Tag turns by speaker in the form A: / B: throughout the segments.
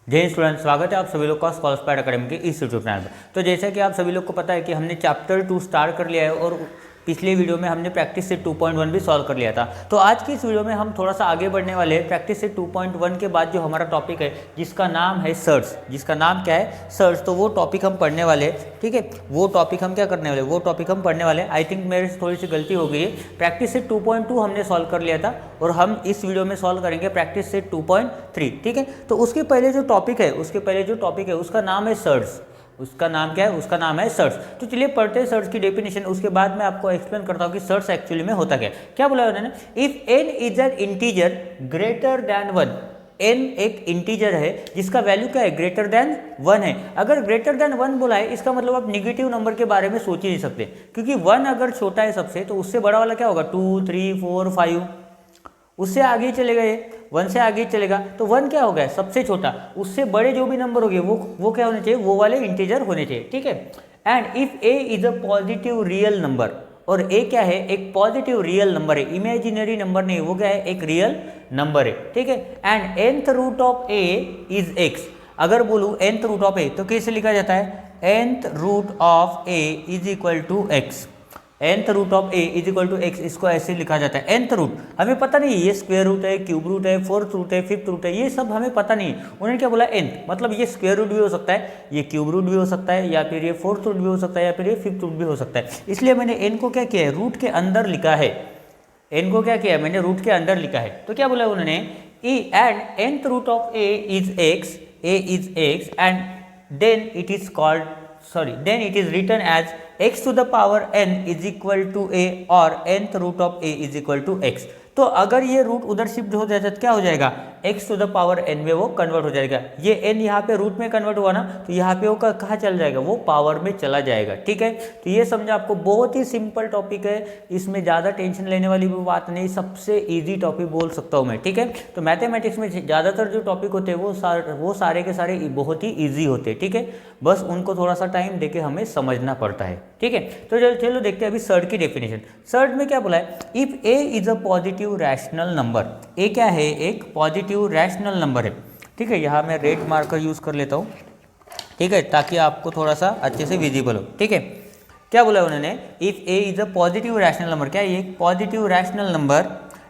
A: जय हिंद स्टूडेंट, स्वागत है आप सभी लोग का स्कॉलरस्पाइड अकेडमी के इस यूट्यूब चैनल पर। तो जैसा कि आप सभी लोग को पता है कि हमने चैप्टर 2 स्टार्ट कर लिया है और पिछले वीडियो में हमने प्रैक्टिस सेट 2.1 भी सॉल्व कर लिया था। तो आज की इस वीडियो में हम थोड़ा सा आगे बढ़ने वाले हैं। प्रैक्टिस सेट 2.1 के बाद जो हमारा टॉपिक है जिसका नाम है सर्च, जिसका नाम क्या है सर्च, तो वो टॉपिक हम पढ़ने वाले हैं। ठीक है, वो टॉपिक हम क्या करने वाले, वो टॉपिक हम पढ़ने वाले हैं। आई थिंक मेरे से थोड़ी सी गलती हो गई है। प्रैक्टिस सेट 2.2 हमने सॉल्व कर लिया था और हम इस वीडियो में सॉल्व करेंगे प्रैक्टिस सेट 2.3। ठीक है, तो उसके पहले जो टॉपिक है उसका नाम है सर्च। उसका नाम क्या है, उसका नाम है सर्च। तो चलिए पढ़ते हैं सर्च की डेफिनेशन, उसके बाद मैं आपको एक्सप्लेन करता हूँ कि सर्च एक्चुअली में होता क्या बोला उन्होंने। If n is an integer greater than 1, n एक इंटीजर है जिसका वैल्यू क्या है, ग्रेटर देन 1 है। अगर ग्रेटर देन 1 बोला है इसका मतलब आप निगेटिव नंबर के बारे में सोच ही नहीं सकते, क्योंकि 1 अगर छोटा है सबसे तो उससे बड़ा वाला क्या होगा 2, 3, 4, 5, उससे आगे ही चलेगा, ये 1 से आगे ही चलेगा। तो 1 क्या हो गया सबसे छोटा, उससे बड़े जो भी नंबर हो गए वो क्या होने चाहिए, वो वाले इंटीजर होने चाहिए। ठीक है, and if a is a positive real number, और a क्या है, एक पॉजिटिव रियल नंबर है, इमेजिनरी नंबर नहीं, वो क्या है, एक रियल नंबर है। ठीक है, and nth root of a is x। अगर बोलूँ nth रूट ऑफ a तो कैसे लिखा जाता है, nth root of a is equal to x। nth root of a is equal to x, इसको ऐसे लिखा जाता है। nth रूट हमें पता नहीं ये स्क्वायर रूट है, क्यूब रूट है, फोर्थ रूट है, फिफ्थ रूट है, ये सब हमें पता नहीं। उन्होंने क्या बोला nth, मतलब ये स्क्वायर रूट भी हो सकता है, ये क्यूब रूट भी हो सकता है, या फिर ये फोर्थ रूट भी हो सकता है, या फिर ये फिफ्थ रूट भी हो सकता है। इसलिए मैंने n को क्या किया है, रूट के अंदर लिखा है। n को क्या किया है, मैंने रूट के अंदर लिखा है। तो क्या बोला उन्होंने, and nth root of a is x and then it is called then it is written as x to the power n is equal to a और nth root of a is equal to x। तो अगर ये root उधर shift हो जाए तो क्या हो जाएगा, x to the power n में वो कन्वर्ट हो जाएगा। ये n यहाँ पे रूट में कन्वर्ट हुआ ना, तो यहाँ पे वो कहाँ चल जाएगा, वो पावर में चला जाएगा। ठीक है, तो ये समझा आपको, बहुत ही सिंपल टॉपिक है, इसमें ज़्यादा टेंशन लेने वाली भी बात नहीं, सबसे ईजी टॉपिक बोल सकता हूँ मैं। ठीक है, तो मैथमेटिक्स में ज़्यादातर जो टॉपिक होते हैं वो सारे के सारे बहुत ही ईजी होते हैं। ठीक है, बस उनको थोड़ा सा टाइम देके हमें समझना पड़ता है। ठीक है, तो चलो देखते हैं अभी सर्ट की डेफिनेशन। सर्ट में क्या बोला है, if a is a positive rational number, a क्या है, एक पॉजिटिव रैशनल नंबर है। ठीक है, यहाँ मैं रेड मार्कर यूज कर लेता हूँ, ठीक है, ताकि आपको थोड़ा सा अच्छे से विजिबल हो। ठीक है, क्या बोला उन्होंने, if a is a positive rational number, क्या है, एक positive rational number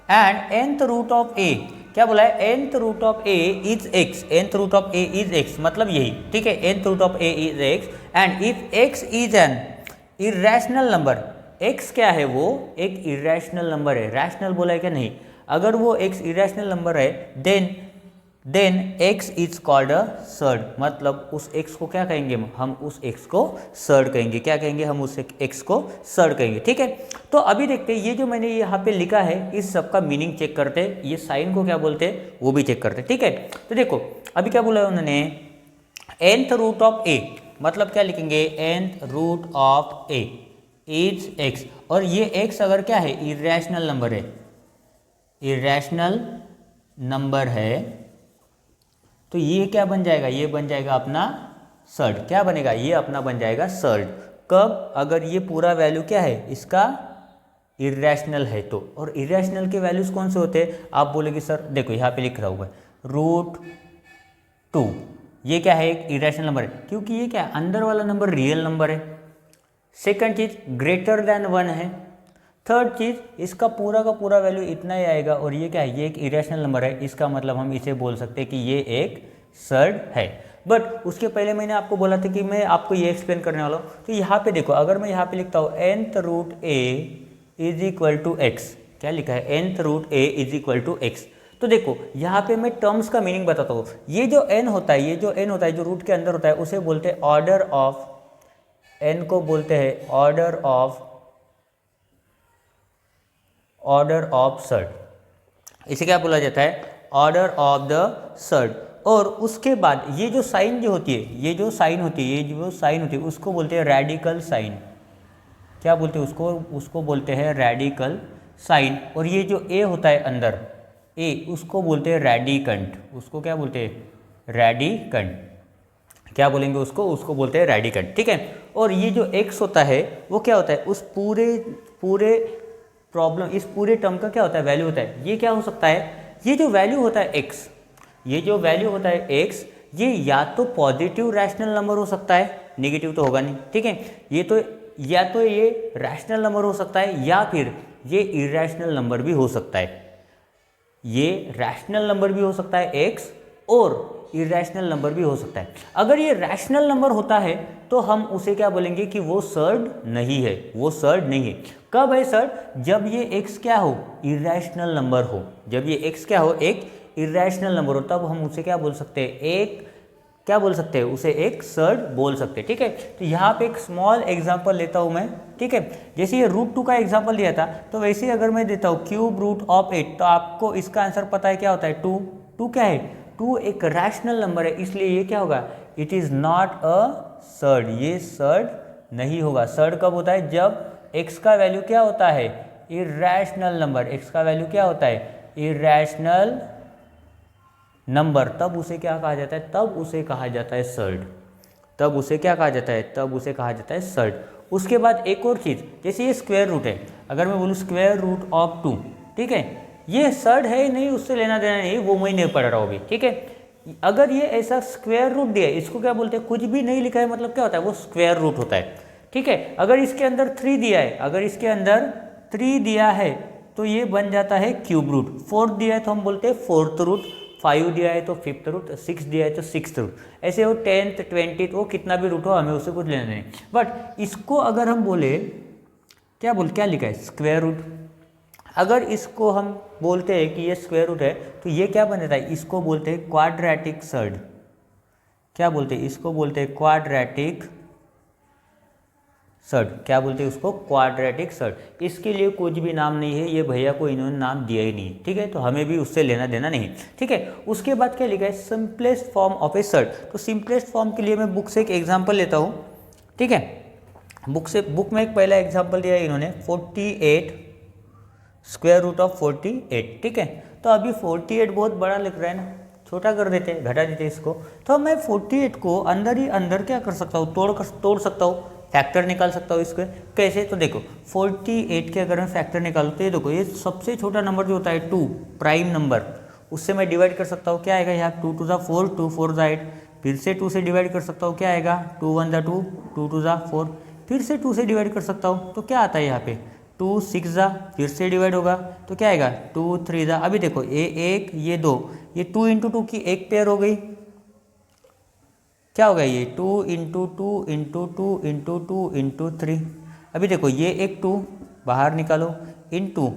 A: and nth root of a, क्या बोला है, nth root of a is x, nth root of a is x, मतलब यही। ठीक है, nth root of a is x and if x is an irrational number, x क्या है, वो एक इरेशनल नंबर है। रैशनल बोला है क्या, नहीं, अगर वो x इरेशनल नंबर है then x is called a surd, मतलब उस x को क्या कहेंगे, हम उस x को सर्ड कहेंगे। क्या कहेंगे, हम उस x को सर्ड कहेंगे। ठीक है, तो अभी देखते हैं ये जो मैंने यहाँ पे लिखा है इस सब का मीनिंग चेक करते हैं, ये साइन को क्या बोलते हैं वो भी चेक करते हैं। ठीक है, तो देखो अभी क्या बोला है उन्होंने, nth रूट ऑफ a, मतलब क्या लिखेंगे, nth root of a is x, और ये x अगर क्या है, इरेशनल नंबर है, इरेशनल नंबर है, तो ये क्या बन जाएगा, ये बन जाएगा अपना सर्ड। क्या बनेगा, ये अपना बन जाएगा सर्ड। कब, अगर ये पूरा वैल्यू क्या है इसका इरेशनल है तो। और इरेशनल के वैल्यूज कौन से होते हैं, आप बोलेंगे सर देखो यहाँ पे लिख रहा हुआ है √2, ये क्या है, एक इरेशनल नंबर है, क्योंकि ये क्या है, अंदर वाला नंबर रियल नंबर है। सेकंड चीज ग्रेटर देन 1 है। थर्ड चीज इसका पूरा का पूरा वैल्यू इतना ही आएगा, और ये क्या है, ये एक इरेशनल नंबर है, इसका मतलब हम इसे बोल सकते हैं कि ये एक सर्ड है। बट उसके पहले मैंने आपको बोला था कि मैं आपको ये एक्सप्लेन करने वाला हूँ। तो यहाँ पे देखो, अगर मैं यहाँ पे लिखता हूँ nth root a is equal to x, क्या लिखा है, nth root a is equal to x, तो देखो यहाँ पे मैं टर्म्स का मीनिंग बताता हूँ। ये जो n होता है, ये जो n होता है, जो रूट के अंदर होता है, उसे बोलते हैं ऑर्डर ऑफ, n को बोलते हैं ऑर्डर ऑफ सर्ड। इसे क्या बोला जाता है, ऑर्डर ऑफ द सर्ड। और उसके बाद ये जो साइन जो होती है, ये जो साइन होती है उसको बोलते हैं रेडिकल साइन। क्या बोलते हैं उसको बोलते हैं रेडिकल साइन। और ये जो a होता है अंदर, a, उसको बोलते हैं रेडिकंट। उसको क्या बोलते हैं, रेडिकंट। क्या बोलेंगे उसको बोलते हैं रेडिकंट। ठीक है, और ये जो x होता है वो क्या होता है, उस पूरे प्रॉब्लम, इस पूरे टर्म का क्या होता है, वैल्यू होता है। ये क्या हो सकता है, ये जो वैल्यू होता है x, ये जो वैल्यू होता है x, ये या तो पॉजिटिव रैशनल नंबर हो सकता है, नेगेटिव तो होगा नहीं, ठीक है। ये तो या तो ये रैशनल नंबर हो सकता है या फिर ये इरैशनल नंबर भी हो सकता है। ये रैशनल नंबर भी हो सकता है x और इरैशनल नंबर भी हो सकता है। अगर ये रैशनल नंबर होता है तो हम उसे क्या बोलेंगे कि वो सर्ड नहीं है, वो सर्ड नहीं है। कब है सर्ड? जब ये x क्या हो, इरैशनल नंबर हो। जब ये x क्या हो, एक इरैशनल नंबर हो, तब हम उसे क्या बोल सकते हैं, एक क्या बोल सकते हैं, उसे एक सर्ड बोल सकते हैं, ठीक है। तो यहाँ पे एक स्मॉल एग्जांपल लेता हूँ मैं, ठीक है। जैसे ये √2 का एग्जांपल दिया था, तो वैसे ही अगर मैं देता हूँ क्यूब रूट ऑफ 8, तो आपको इसका आंसर पता है क्या होता है, 2। 2 क्या है, 2 एक रैशनल नंबर है, इसलिए ये क्या होगा, it is not a surd, ये सर्ड नहीं होगा। सर्ड कब होता है, जब x का वैल्यू क्या होता है, इरैशनल नंबर। x का वैल्यू क्या होता है, इरैशनल नंबर, तब उसे क्या कहा जाता है, तब उसे कहा जाता है सर्ड। तब उसे क्या कहा जाता है, तब उसे कहा जाता है सर्ड। उसके बाद एक और चीज़, जैसे ये स्क्वायर रूट है, अगर मैं बोलूँ स्क्वायर रूट ऑफ 2, ठीक है, ये सर्ड है ही नहीं, उससे लेना देना नहीं, वो मैं नहीं पढ़ रहा हूँ अभी, ठीक है। अगर ये ऐसा स्क्वायर रूट दिया है, इसको क्या बोलते हैं, कुछ भी नहीं लिखा है मतलब क्या होता है, वो स्क्वायर रूट होता है, ठीक है। अगर इसके अंदर 3 दिया है, अगर इसके अंदर 3 दिया है तो ये बन जाता है क्यूब रूट। 4 दिया है तो हम बोलते हैं फोर्थ रूट, 5 दिया है तो 5th रूट, 6 दिया है तो 6th रूट, ऐसे वो 10th 20th वो कितना भी रूट हो, हमें उससे कुछ लेना नहीं। बट इसको अगर हम बोले क्या लिखा है, स्क्वायर रूट। अगर इसको हम बोलते हैं कि ये स्क्वायर रूट है, तो ये क्या बन जाता है, इसको बोलते हैं क्वाड्रेटिक सर्ड। क्या बोलते हैं, इसको बोलते हैं क्वाड्रेटिक सर्ड। क्या बोलते हैं उसको, क्वाड्रेटिक सर्ड। इसके लिए कुछ भी नाम नहीं है, ये भैया को इन्होंने नाम दिया ही नहीं, ठीक है, तो हमें भी उससे लेना देना नहीं, ठीक है। उसके बाद क्या लिखा है, simplest form of A surd. तो सिंपलेस्ट फॉर्म के लिए मैं बुक से एक एग्जांपल लेता हूँ, ठीक है। बुक में एक पहला एग्जांपल दिया है इन्होंने, 48 स्क्वायर रूट ऑफ 48, ठीक है। तो अभी 48 बहुत बड़ा लिख रहा है ना, छोटा कर देते हैं, घटा देते हैं इसको। तो मैं 48 को अंदर ही अंदर क्या कर सकता हूँ, तोड़ सकता हूँ, फैक्टर निकाल सकता हूँ इसके। कैसे, तो देखो 48 के अगर मैं फैक्टर निकालूँ तो ये देखो, ये सबसे छोटा नंबर जो होता है 2 प्राइम नंबर, उससे मैं डिवाइड कर सकता हूँ। क्या आएगा यहाँ, 2 to the 4, 2 4 the 8, फिर से 2 से डिवाइड कर सकता हूँ। क्या आएगा, 2 1 the 2, 2 2 the 4, फिर से 2 से डिवाइड कर सकता हूँ। तो क्या आता है यहाँ पे, 2 6 the, फिर से डिवाइड होगा तो क्या आएगा, 2 3 the। अभी देखो ये 1 ये 2, ये 2 into 2 की एक पेयर हो गई, क्या होगा ये 2 into 2 into 2 into 2 into 3। अभी देखो ये एक 2 बाहर निकालो, इंटू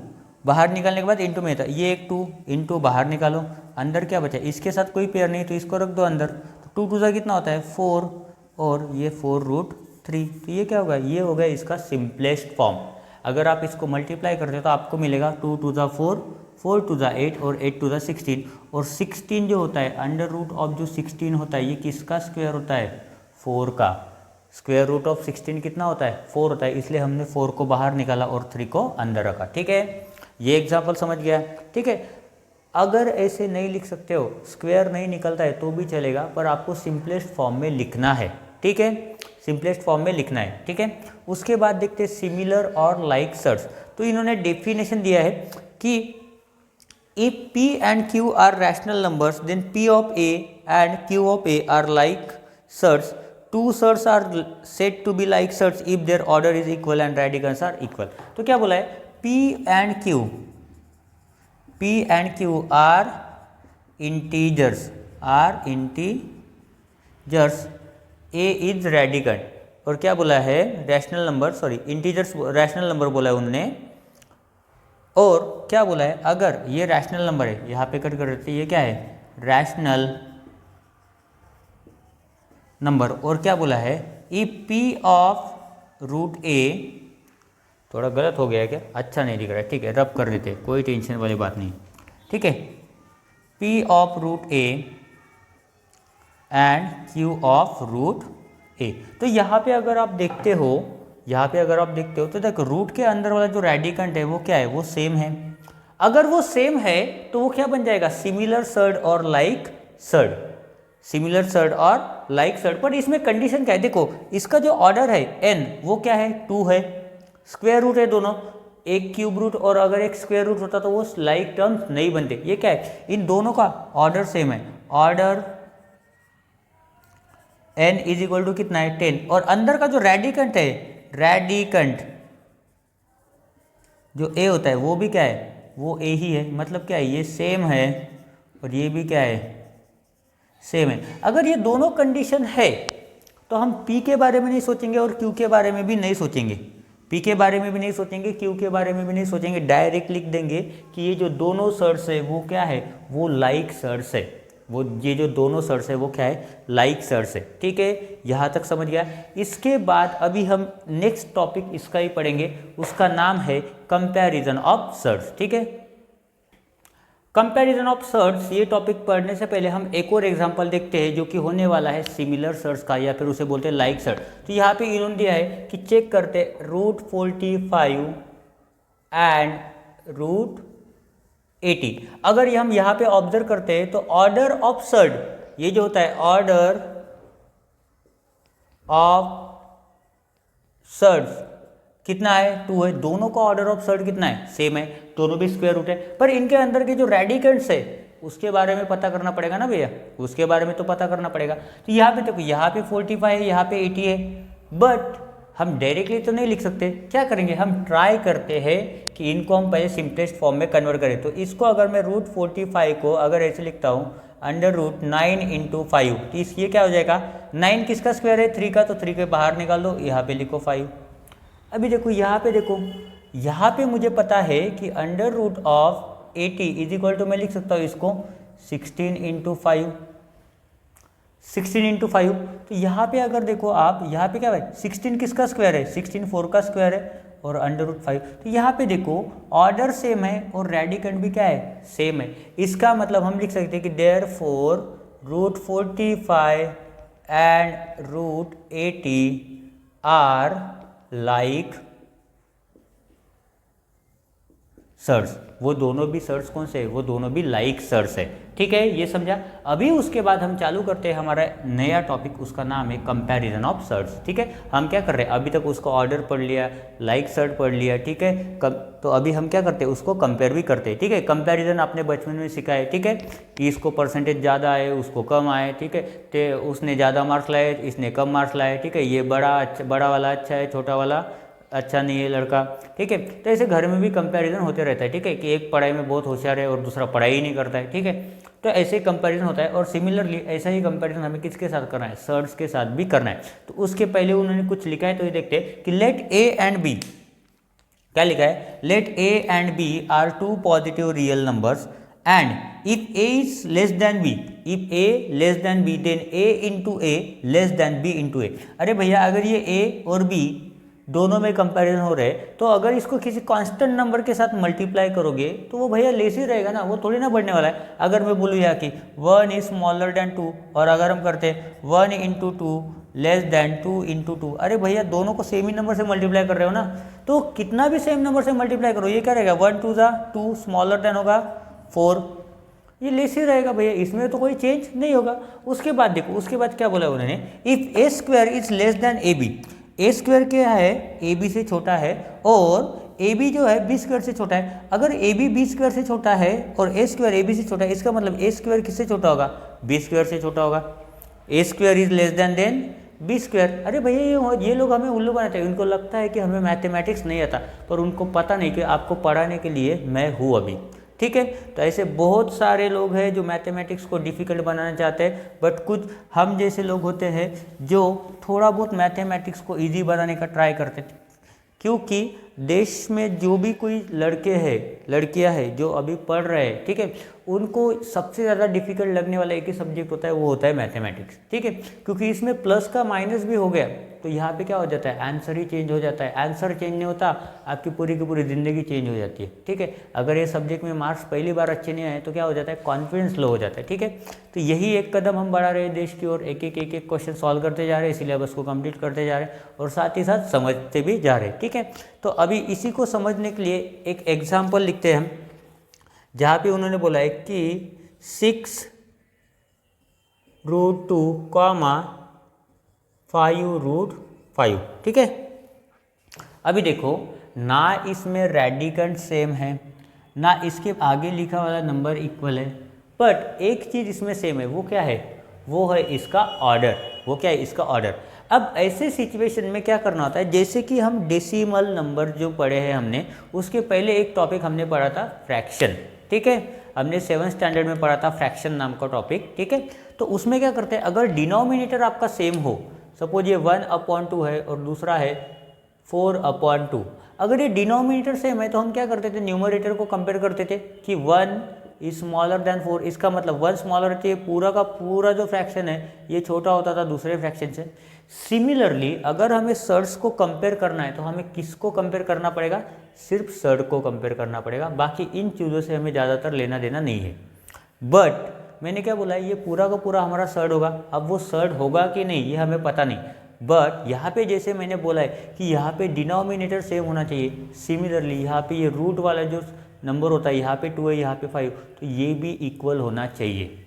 A: बाहर निकालने के बाद इंटू में था, ये एक 2 इंटू बाहर निकालो, अंदर क्या बचा, इसके साथ कोई पेयर नहीं तो इसको रख दो अंदर। तो 2 2 सा कितना होता है 4, और ये 4√3। तो ये क्या होगा, ये होगा इसका सिंपलेस्ट फॉर्म। अगर आप इसको मल्टीप्लाई करते हो तो आपको मिलेगा 2 2 the 4, 4 2 the 8 और 8 2 the 16। और 16 जो होता है, अंडर रूट ऑफ जो 16 होता है, ये किसका स्क्वायर होता है, 4 का। स्क्वायर रूट ऑफ 16 कितना होता है, 4 होता है, इसलिए हमने 4 को बाहर निकाला और 3 को अंदर रखा, ठीक है। ये एग्जाम्पल समझ गया, ठीक है। अगर ऐसे नहीं लिख सकते हो, स्क्वायर नहीं निकलता है तो भी चलेगा, पर आपको सिंपलेस्ट फॉर्म में लिखना है, ठीक है, सिंपलेस्ट फॉर्म में लिखना है, ठीक है। उसके बाद देखते हैं सिमिलर और लाइक सर्ड्स। तो इन्होंने डेफिनेशन दिया है कि if p and q are rational numbers, then p of a and q of a are like surds. Two surds are said to be like surds if their order is equal and radicals are equal. तो क्या बोला है, p and q are integers, a is radicand, और क्या बोला है, rational number, sorry integers rational number बोला है उन्होंने। और क्या बोला है, अगर ये रैशनल नंबर है, यहाँ पे कट कर देते, ये क्या है, रैशनल नंबर। और क्या बोला है, ई पी ऑफ रूट ए, थोड़ा गलत हो गया है क्या, अच्छा नहीं दिख रहा है, ठीक है, रब कर देते, कोई टेंशन वाली बात नहीं, ठीक है। P of root A and Q of root A. तो यहाँ पे अगर आप देखते हो, तो देखो रूट के अंदर वाला जो रेडिकंट है वो क्या है, वो सेम है। अगर वो सेम है तो वो क्या बन जाएगा, सिमिलर सर्ड और लाइक सर्ड, सिमिलर सर्ड और लाइक सर्ड। पर इसमें कंडीशन क्या है, देखो इसका जो ऑर्डर है n वो क्या है, 2 है, स्क्वायर रूट है दोनों, एक क्यूब रूट और अगर एक स्क्वायर रूट होता तो वो लाइक टर्म्स नहीं बनते। ये क्या है, इन दोनों का ऑर्डर सेम है, order n is equal to कितना है 10, और अंदर का जो रेडिकंट है, रेडिकंट जो a होता है वो भी क्या है, वो a ही है, मतलब क्या है, ये सेम है और ये भी क्या है, सेम है। अगर ये दोनों कंडीशन है तो हम p के बारे में नहीं सोचेंगे और q के बारे में भी नहीं सोचेंगे, p के बारे में भी नहीं सोचेंगे, q के बारे में भी नहीं सोचेंगे, डायरेक्ट लिख देंगे कि ये जो दोनों सर्ट्स है वो क्या है, वो लाइक सर्ट्स है, वो ये जो दोनों सर्ट्स है वो क्या है, लाइक सर्ट्स है। ठीक है, यहाँ तक समझ गया। इसके बाद अभी हम नेक्स्ट टॉपिक इसका ही पढ़ेंगे, उसका नाम है कंपैरिजन ऑफ सर्ट्स। ठीक है, कंपैरिजन ऑफ सर्ट्स, ये टॉपिक पढ़ने से पहले हम एक और एग्जांपल देखते हैं जो कि होने वाला है सिमिलर सर्ट्स का, या फिर उसे बोलते हैं लाइक सर्ट। तो यहाँ पे इन्होंने दिया है कि चेक करते √45 एंड √80। अगर हम यहाँ पे ऑब्जर्व करते हैं तो ऑर्डर ऑफ सर्ट, ये जो होता है ऑर्डर ऑफ सर्ट्स कितना है, 2 है। दोनों का ऑर्डर ऑफ सर्ट कितना है, सेम है, दोनों भी स्क्वायर रूट है। पर इनके अंदर के जो रेडिकंट्स है उसके बारे में पता करना पड़ेगा ना भैया, उसके बारे में तो पता करना पड़ेगा। तो यहाँ पे देखो, यहाँ पे 45 है, यहाँ पे 80 है, बट हम डायरेक्टली तो नहीं लिख सकते। क्या करेंगे, हम ट्राई करते हैं कि इनको हम पहले सिंपलेस्ट फॉर्म में कन्वर्ट करें। तो इसको अगर मैं √45 को अगर ऐसे लिखता हूँ √9 × 5, तो ये क्या हो जाएगा, 9 किसका स्क्वायर है, 3 का, तो 3 के बाहर निकाल दो, यहाँ पे लिखो 5। अभी देखो यहाँ पे, देखो यहाँ पे मुझे पता है कि √80 इज इक्वल टू, मैं लिख सकता हूँ इसको 16 × 5, 16 × 5। तो यहाँ पे अगर देखो आप, यहाँ पे क्या है, 16 किसका स्क्वायर है, 16 4 का स्क्वायर है, और √5। तो यहाँ पे देखो ऑर्डर सेम है और रेडिकंट भी क्या है, सेम है। इसका मतलब हम लिख सकते हैं कि therefore √45 and √80 are like surds. वो दोनों भी सर्ट्स कौन से है, वो दोनों भी लाइक सर्ट्स है। ठीक है, ये समझा। अभी उसके बाद हम चालू करते हैं हमारा नया टॉपिक, उसका नाम है कंपैरिजन ऑफ सर्ट्स। ठीक है, हम क्या कर रहे हैं, अभी तक उसका ऑर्डर पढ़ लिया, लाइक सर्ट पढ़ लिया। ठीक है, तो अभी हम क्या करते हैं, उसको कंपेयर भी करते हैं। ठीक है, कंपैरिजन आपने बचपन में सीखा है। ठीक है, कि इसको परसेंटेज ज़्यादा आए, उसको कम आए। ठीक है, तो उसने ज़्यादा मार्क्स लाए, इसने कम मार्क्स लाए। ठीक है, ये बड़ा वाला अच्छा है, छोटा वाला अच्छा नहीं है लड़का। ठीक है, तो ऐसे घर में भी कंपैरिजन होते रहता है। ठीक है, कि एक पढ़ाई में बहुत होशियार है और दूसरा पढ़ाई ही नहीं करता है। ठीक है, तो ऐसे कंपैरिजन होता है। और सिमिलरली ऐसा ही कंपैरिजन हमें किसके साथ करना है, सर्ट्स के साथ भी करना है। तो उसके पहले उन्होंने कुछ लिखा है, तो ये देखते हैं कि लेट ए एंड बी, क्या लिखा है, let A and B are 2 positive real numbers and if a is less than b, if a less than b then a into a less than b into a। अरे भैया, अगर ये a और b दोनों में comparison हो रहे हैं, तो अगर इसको किसी कांस्टेंट नंबर के साथ मल्टीप्लाई करोगे तो वो भैया लेस ही रहेगा ना, वो थोड़ी ना बढ़ने वाला है। अगर मैं बोलूँ यहाँ कि 1 इज स्मॉलर देन 2, और अगर हम करते हैं 1 × 2 लेस देन 2 × 2, अरे भैया दोनों को सेम ही नंबर से मल्टीप्लाई कर रहे हो ना, तो कितना भी सेम नंबर से मल्टीप्लाई करो, ये क्या रहेगा, 1 2 2, स्मॉलर देन होगा 4, ये लेस ही रहेगा भैया, इसमें तो कोई चेंज नहीं होगा। उसके बाद देखो, उसके बाद क्या बोला उन्होंने, if A square is less than A B, A square क्या है, ए बी से छोटा है, और ए बी जो है बी स्क्वायर से छोटा है। अगर ए बी स्क्वायर से छोटा है और ए स्क्वायर ए बी से छोटा है, इसका मतलब ए स्क्वायर किससे छोटा होगा, बी स्क्वायर से छोटा होगा। A square is less than B square. अरे भैया ये लोग हमें उल्लू बनाते हैं, उनको लगता है कि हमें मैथमेटिक्स नहीं आता, पर उनको पता नहीं कि आपको पढ़ाने के लिए मैं हूँ अभी। ठीक है, तो ऐसे बहुत सारे लोग हैं जो मैथमेटिक्स को डिफ़िकल्ट बनाना चाहते हैं, बट कुछ हम जैसे लोग होते हैं जो थोड़ा बहुत मैथमेटिक्स को इजी बनाने का ट्राई करते हैं। क्योंकि देश में जो भी कोई लड़के हैं लड़कियां हैं जो अभी पढ़ रहे हैं, ठीक है, उनको सबसे ज़्यादा डिफिकल्ट लगने वाला एक ही सब्जेक्ट होता है, वो होता है मैथमेटिक्स। ठीक है, क्योंकि इसमें प्लस का माइनस भी हो गया तो यहाँ पे क्या हो जाता है, आंसर ही चेंज हो जाता है। आंसर चेंज नहीं होता, आपकी पूरी की पूरी ज़िंदगी चेंज हो जाती है। ठीक है, अगर ये सब्जेक्ट में मार्क्स पहली बार अच्छे नहीं आए तो क्या हो जाता है, कॉन्फिडेंस लो हो जाता है। ठीक है, तो यही एक कदम हम बढ़ा रहे हैं देश की ओर, एक एक क्वेश्चन सॉल्व करते जा रहे हैं, सिलेबस को कंप्लीट करते जा रहे हैं और साथ ही साथ समझते भी जा रहे हैं। ठीक है, तो अभी इसी को समझने के लिए एक एग्जाम्पल लिखते हैं हम, जहाँ पे उन्होंने बोला है कि 6√2, 5√5। ठीक है, अभी देखो ना इसमें रेडिकंट सेम है ना इसके आगे लिखा वाला नंबर इक्वल है, बट एक चीज़ इसमें सेम है, वो क्या है, वो है इसका ऑर्डर। वो क्या है, इसका ऑर्डर। अब ऐसे सिचुएशन में क्या करना होता है, जैसे कि हम डेसिमल नंबर जो पढ़े हैं हमने, उसके पहले एक टॉपिक हमने पढ़ा था फ्रैक्शन, ठीक है, हमने 7th स्टैंडर्ड में पढ़ा था फ्रैक्शन नाम का टॉपिक, ठीक है। तो उसमें क्या करते हैं, अगर डिनोमिनेटर आपका सेम हो, सपोज ये 1/2 है और दूसरा है 4/2, अगर ये डिनोमिनेटर सेम है तो हम क्या करते थे, न्यूमरेटर को कंपेयर करते थे कि 1 इज स्मॉलर देन 4, इसका मतलब 1 स्मॉलर है, पूरा का पूरा जो फ्रैक्शन है ये छोटा होता था दूसरे फ्रैक्शन से। सिमिलरली अगर हमें सर्ड्स को कंपेयर करना है तो हमें किसको कंपेयर करना पड़ेगा, सिर्फ सर्ड को कंपेयर करना पड़ेगा, बाकी इन चीज़ों से हमें ज़्यादातर लेना देना नहीं है। बट मैंने क्या बोला, ये पूरा का पूरा हमारा सर्ड होगा, अब वो सर्ड होगा कि नहीं ये हमें पता नहीं, बट यहाँ पे जैसे मैंने बोला है कि यहाँ पे डिनोमिनेटर सेम होना चाहिए, सिमिलरली यहाँ पे ये रूट वाला जो नंबर होता है, यहाँ पे 2 है यहाँ पे 5, तो ये भी इक्वल होना चाहिए।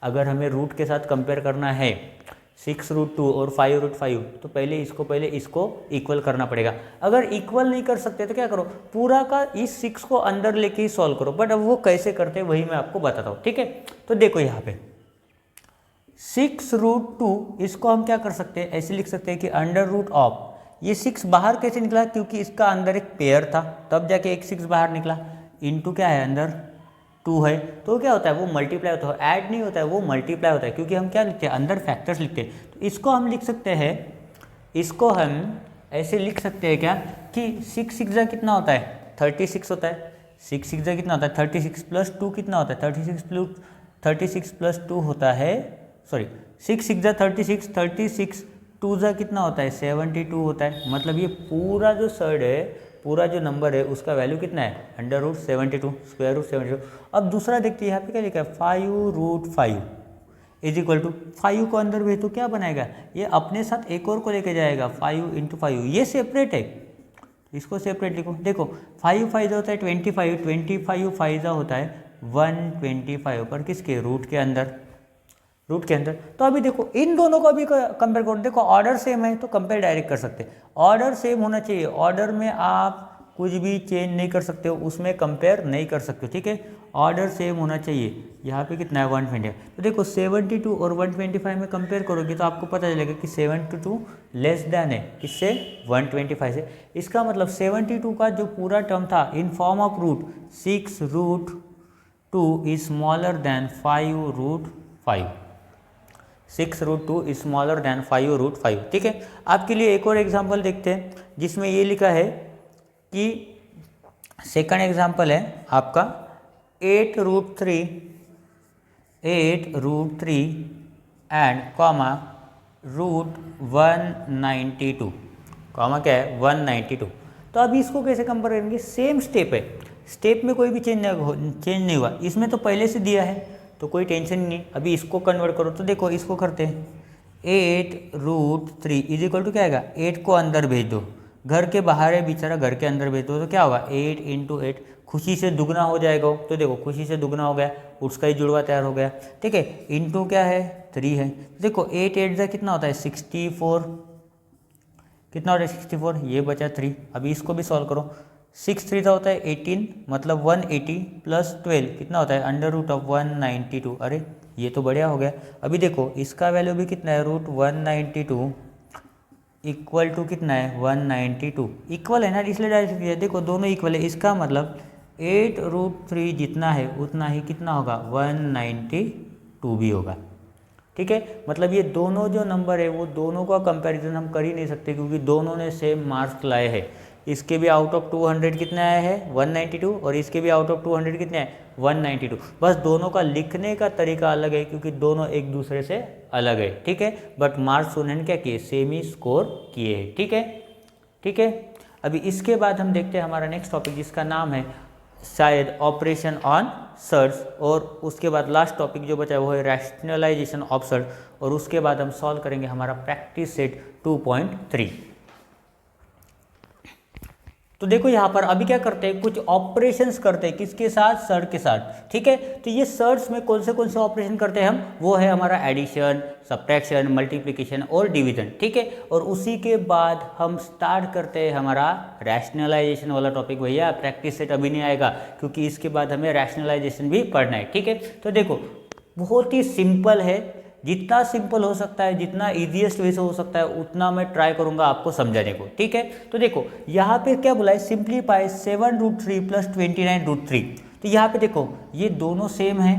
A: अगर हमें रूट के साथ कंपेयर करना है 6√2 और 5√5, तो पहले इसको इक्वल करना पड़ेगा। अगर इक्वल नहीं कर सकते तो क्या करो, पूरा का इस 6 को अंदर लेके ही सॉल्व करो, बट अब वो कैसे करते हैं वही मैं आपको बताता हूँ, ठीक है। तो देखो यहाँ पे 6√2 इसको हम क्या कर सकते हैं, ऐसे लिख सकते हैं कि अंडर रूट ऑफ, ये 6 बाहर कैसे निकला, क्योंकि इसका अंदर एक पेयर था तब जाके एक 6 बाहर निकला, इनटू क्या है अंदर 2 है, तो क्या होता है वो मल्टीप्लाई होता है, ऐड नहीं होता है वो मल्टीप्लाई होता है, क्योंकि हम क्या लिखते हैं अंदर फैक्टर्स लिखते हैं। तो इसको हम लिख सकते हैं, इसको हम ऐसे लिख सकते हैं क्या कि 6 6 जा कितना होता है 36 होता है, 6 6 जा कितना होता है 36 प्लस 2 कितना होता है 36 प्लस 2 होता है, सॉरी 6 6 जा 36, 36 2 जा कितना होता है 72 होता है। मतलब ये पूरा जो सर्ड है, पूरा जो नंबर है उसका वैल्यू कितना है √72, स्क्वायर रूट 72। अब दूसरा देखते हैं यहाँ पे क्या लिखा है 5√5 इज इक्वल टू 5 को अंदर भेज तो क्या बनाएगा, ये अपने साथ एक और को लेके जाएगा 5 × 5, ये सेपरेट है, इसको सेपरेट लिखो। देखो 5 5 होता है 25, 25 5 होता है 125, पर किसके रूट के अंदर। तो अभी देखो इन दोनों को अभी कंपेयर करो, देखो ऑर्डर सेम है तो कंपेयर डायरेक्ट कर सकते हैं, ऑर्डर सेम होना चाहिए, ऑर्डर में आप कुछ भी चेंज नहीं कर सकते हो, उसमें कंपेयर नहीं कर सकते हो, ठीक है, ऑर्डर सेम होना चाहिए। यहाँ पे कितना है 120, तो देखो 72 और 125 में कंपेयर करोगे तो आपको पता चलेगा कि 72 लेस देन है किससे 125 से। इसका मतलब 72 का जो पूरा टर्म था in form of root 6√2 is smaller than 5√5, 6√2 is smaller than 5√5, ठीक है। आपके लिए एक और एग्जांपल देखते हैं जिसमें ये लिखा है कि सेकंड एग्जांपल है आपका 8√3 एंड कॉमा √192, कॉमा क्या है 192। तो अभी इसको कैसे कंपेयर करेंगे, सेम स्टेप है, स्टेप में कोई भी चेंज नहीं हुआ, इसमें तो पहले से दिया है तो कोई टेंशन नहीं। अभी इसको कन्वर्ट करो तो देखो इसको करते हैं 8√3 इज इक्वल टू क्या आएगा, 8 को अंदर भेज दो, घर के बाहर है बेचारा घर के अंदर भेज दो तो क्या होगा 8 × 8, खुशी से दुगना हो जाएगा, तो देखो खुशी से दुगना हो गया, उसका ही जुड़वा तैयार हो गया, ठीक है। इंटू क्या है 3 है, देखो 8 8 जा कितना होता है 64, कितना होता है 64, ये बचा 3। अभी इसको भी सॉल्व करो, 6 3 होता है 18, मतलब 180 प्लस 12 कितना होता है √192। अरे ये तो बढ़िया हो गया। अभी देखो इसका वैल्यू भी कितना है √192 इक्वल टू कितना है 192, इक्वल है ना, इसलिए डायरेक्ट किया, देखो दोनों इक्वल है, इसका मतलब 8√3 जितना है उतना ही कितना होगा 192 भी होगा, ठीक है। मतलब ये दोनों जो नंबर है वो दोनों का कंपैरिजन हम कर ही नहीं सकते क्योंकि दोनों ने सेम मार्क्स लाए हैं। इसके भी आउट ऑफ 200 कितना आया है 192 और इसके भी आउट ऑफ 200 कितने हैं 192, बस दोनों का लिखने का तरीका अलग है क्योंकि दोनों एक दूसरे से अलग है, ठीक है, बट मार्क्स उन्होंने क्या किए सेम ही स्कोर किए हैं, ठीक है, ठीक है। अभी इसके बाद हम देखते हैं हमारा नेक्स्ट टॉपिक जिसका नाम है शायद ऑपरेशन ऑन सर्ड्स, और उसके बाद लास्ट टॉपिक जो बचा है वो है रैशनलाइजेशन ऑफ सर्ड, और उसके बाद हम सॉल्व करेंगे हमारा प्रैक्टिस सेट 2.3। तो देखो यहाँ पर अभी क्या करते हैं, कुछ ऑपरेशंस करते हैं, किसके साथ सर्ड के साथ, ठीक है। तो ये सर्ड्स में कौन से ऑपरेशन करते हैं हम, वो है हमारा एडिशन, सब्ट्रैक्शन, मल्टीप्लिकेशन और डिवीजन, ठीक है। और उसी के बाद हम स्टार्ट करते हैं हमारा रैशनलाइजेशन वाला टॉपिक। भैया प्रैक्टिस सेट अभी नहीं आएगा क्योंकि इसके बाद हमें रैशनलाइजेशन भी पढ़ना है, ठीक है। तो देखो बहुत ही सिंपल है, जितना सिंपल हो सकता है, जितना ईजीएस्ट वे से हो सकता है उतना मैं ट्राई करूंगा आपको समझाने को, ठीक है। तो देखो यहाँ पे क्या बोला है, सिंप्लीफाई 7√3 + 29√3। तो यहाँ पे देखो ये दोनों सेम है,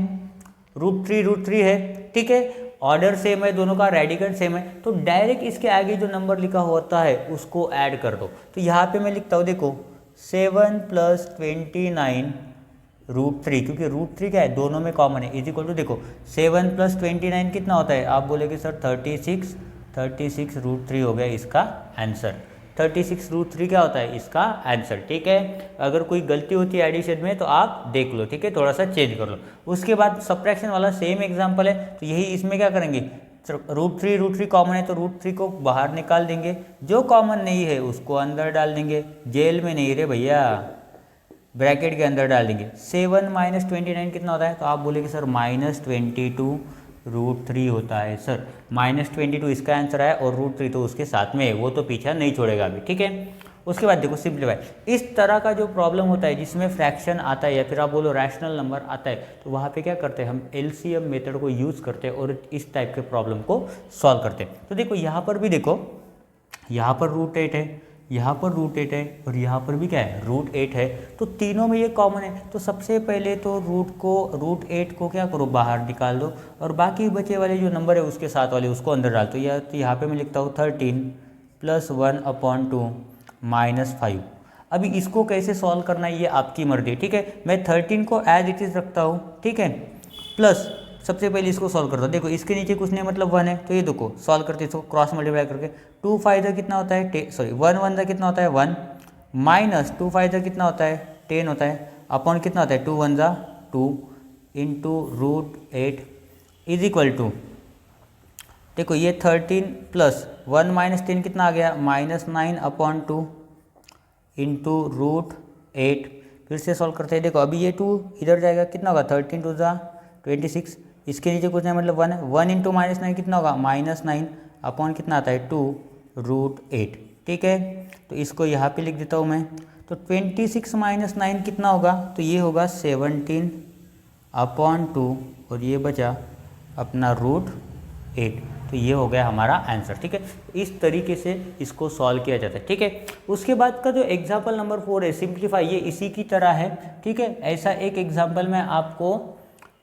A: √3 है, ठीक है, ऑर्डर सेम है दोनों का, रेडिकंड सेम है, तो डायरेक्ट इसके आगे जो नंबर लिखा होता है उसको ऐड कर दो। तो यहाँ पे मैं लिखता हूँ देखो 7 + 29√3, क्योंकि √3 क्या है दोनों में कॉमन है, इज इक्वल टू देखो 7 + 29 कितना होता है, आप बोलेगे सर 36 हो गया इसका आंसर। 36√3 क्या होता है इसका आंसर, ठीक है। अगर कोई गलती होती है एडिशन में तो आप देख लो, ठीक है, थोड़ा सा चेंज कर लो। उसके बाद सब्ट्रैक्शन वाला सेम एग्जांपल है, तो यही इसमें क्या करेंगे, √3 कॉमन है तो √3 को बाहर निकाल देंगे, जो कॉमन नहीं है उसको अंदर डाल देंगे, जेल में नहीं रे भैया, ब्रैकेट के अंदर डाल देंगे। 7 - 29 कितना होता है, तो आप बोलेंगे सर -22√3 होता है। सर -22 इसका आंसर है और √3 तो उसके साथ में है, वो तो पीछा नहीं छोड़ेगा अभी, ठीक है। उसके बाद देखो सिंप्लीफाई, इस तरह का जो प्रॉब्लम होता है जिसमें फ्रैक्शन आता है या फिर आप बोलो रैशनल नंबर आता है, तो वहाँ पे क्या करते हैं हम एलसीएम मेथड को यूज़ करते हैं और इस टाइप के प्रॉब्लम को सॉल्व करते हैं। तो देखो यहाँ पर भी देखो, यहाँ पर √8 है, यहाँ पर √8 है और यहाँ पर भी क्या है √8 है, तो तीनों में ये कॉमन है। तो सबसे पहले तो √8 को क्या करो बाहर निकाल दो और बाकी बचे वाले जो नंबर है उसके साथ वाले उसको अंदर डाल दो। या तो यहाँ पे मैं लिखता हूँ 13 + 1/2 - 5। अभी इसको कैसे सॉल्व करना है ये आपकी मर्जी, ठीक है। मैं 13 को एज इट इज़ रखता हूँ, ठीक है, प्लस सबसे पहले इसको सॉल्व करता हूँ। देखो इसके नीचे कुछ नहीं मतलब 1 है, तो ये देखो सॉल्व करते इसको क्रॉस मल्टीप्लाई करके 2 5 कितना होता है 1 1 कितना होता है 1 माइनस 2 5 कितना होता है 10 होता है, अपॉन कितना होता है 2 1 2 इंटू √8 इज इक्वल टू, देखो ये 13 + 1 - 10 कितना आ गया -9/2 इंटू √8। फिर से सॉल्व करते हैं, देखो अभी ये 2 इधर जाएगा कितना होगा 13 2 26, इसके नीचे कुछ नहीं मतलब 1 है, 1 इंटू -9 कितना होगा -9 अपॉन कितना आता है 2 √8, ठीक है। तो इसको यहाँ पे लिख देता हूँ मैं, तो 26 - 9 कितना होगा, तो ये होगा 17/2 और ये बचा अपना √8। तो ये हो गया हमारा आंसर, ठीक है। इस तरीके से इसको सॉल्व किया जाता है, ठीक है। उसके बाद का जो एग्जाम्पल नंबर 4 है सिंप्लीफाई, ये इसी की तरह है, ठीक है। ऐसा एक एग्जाम्पल मैं आपको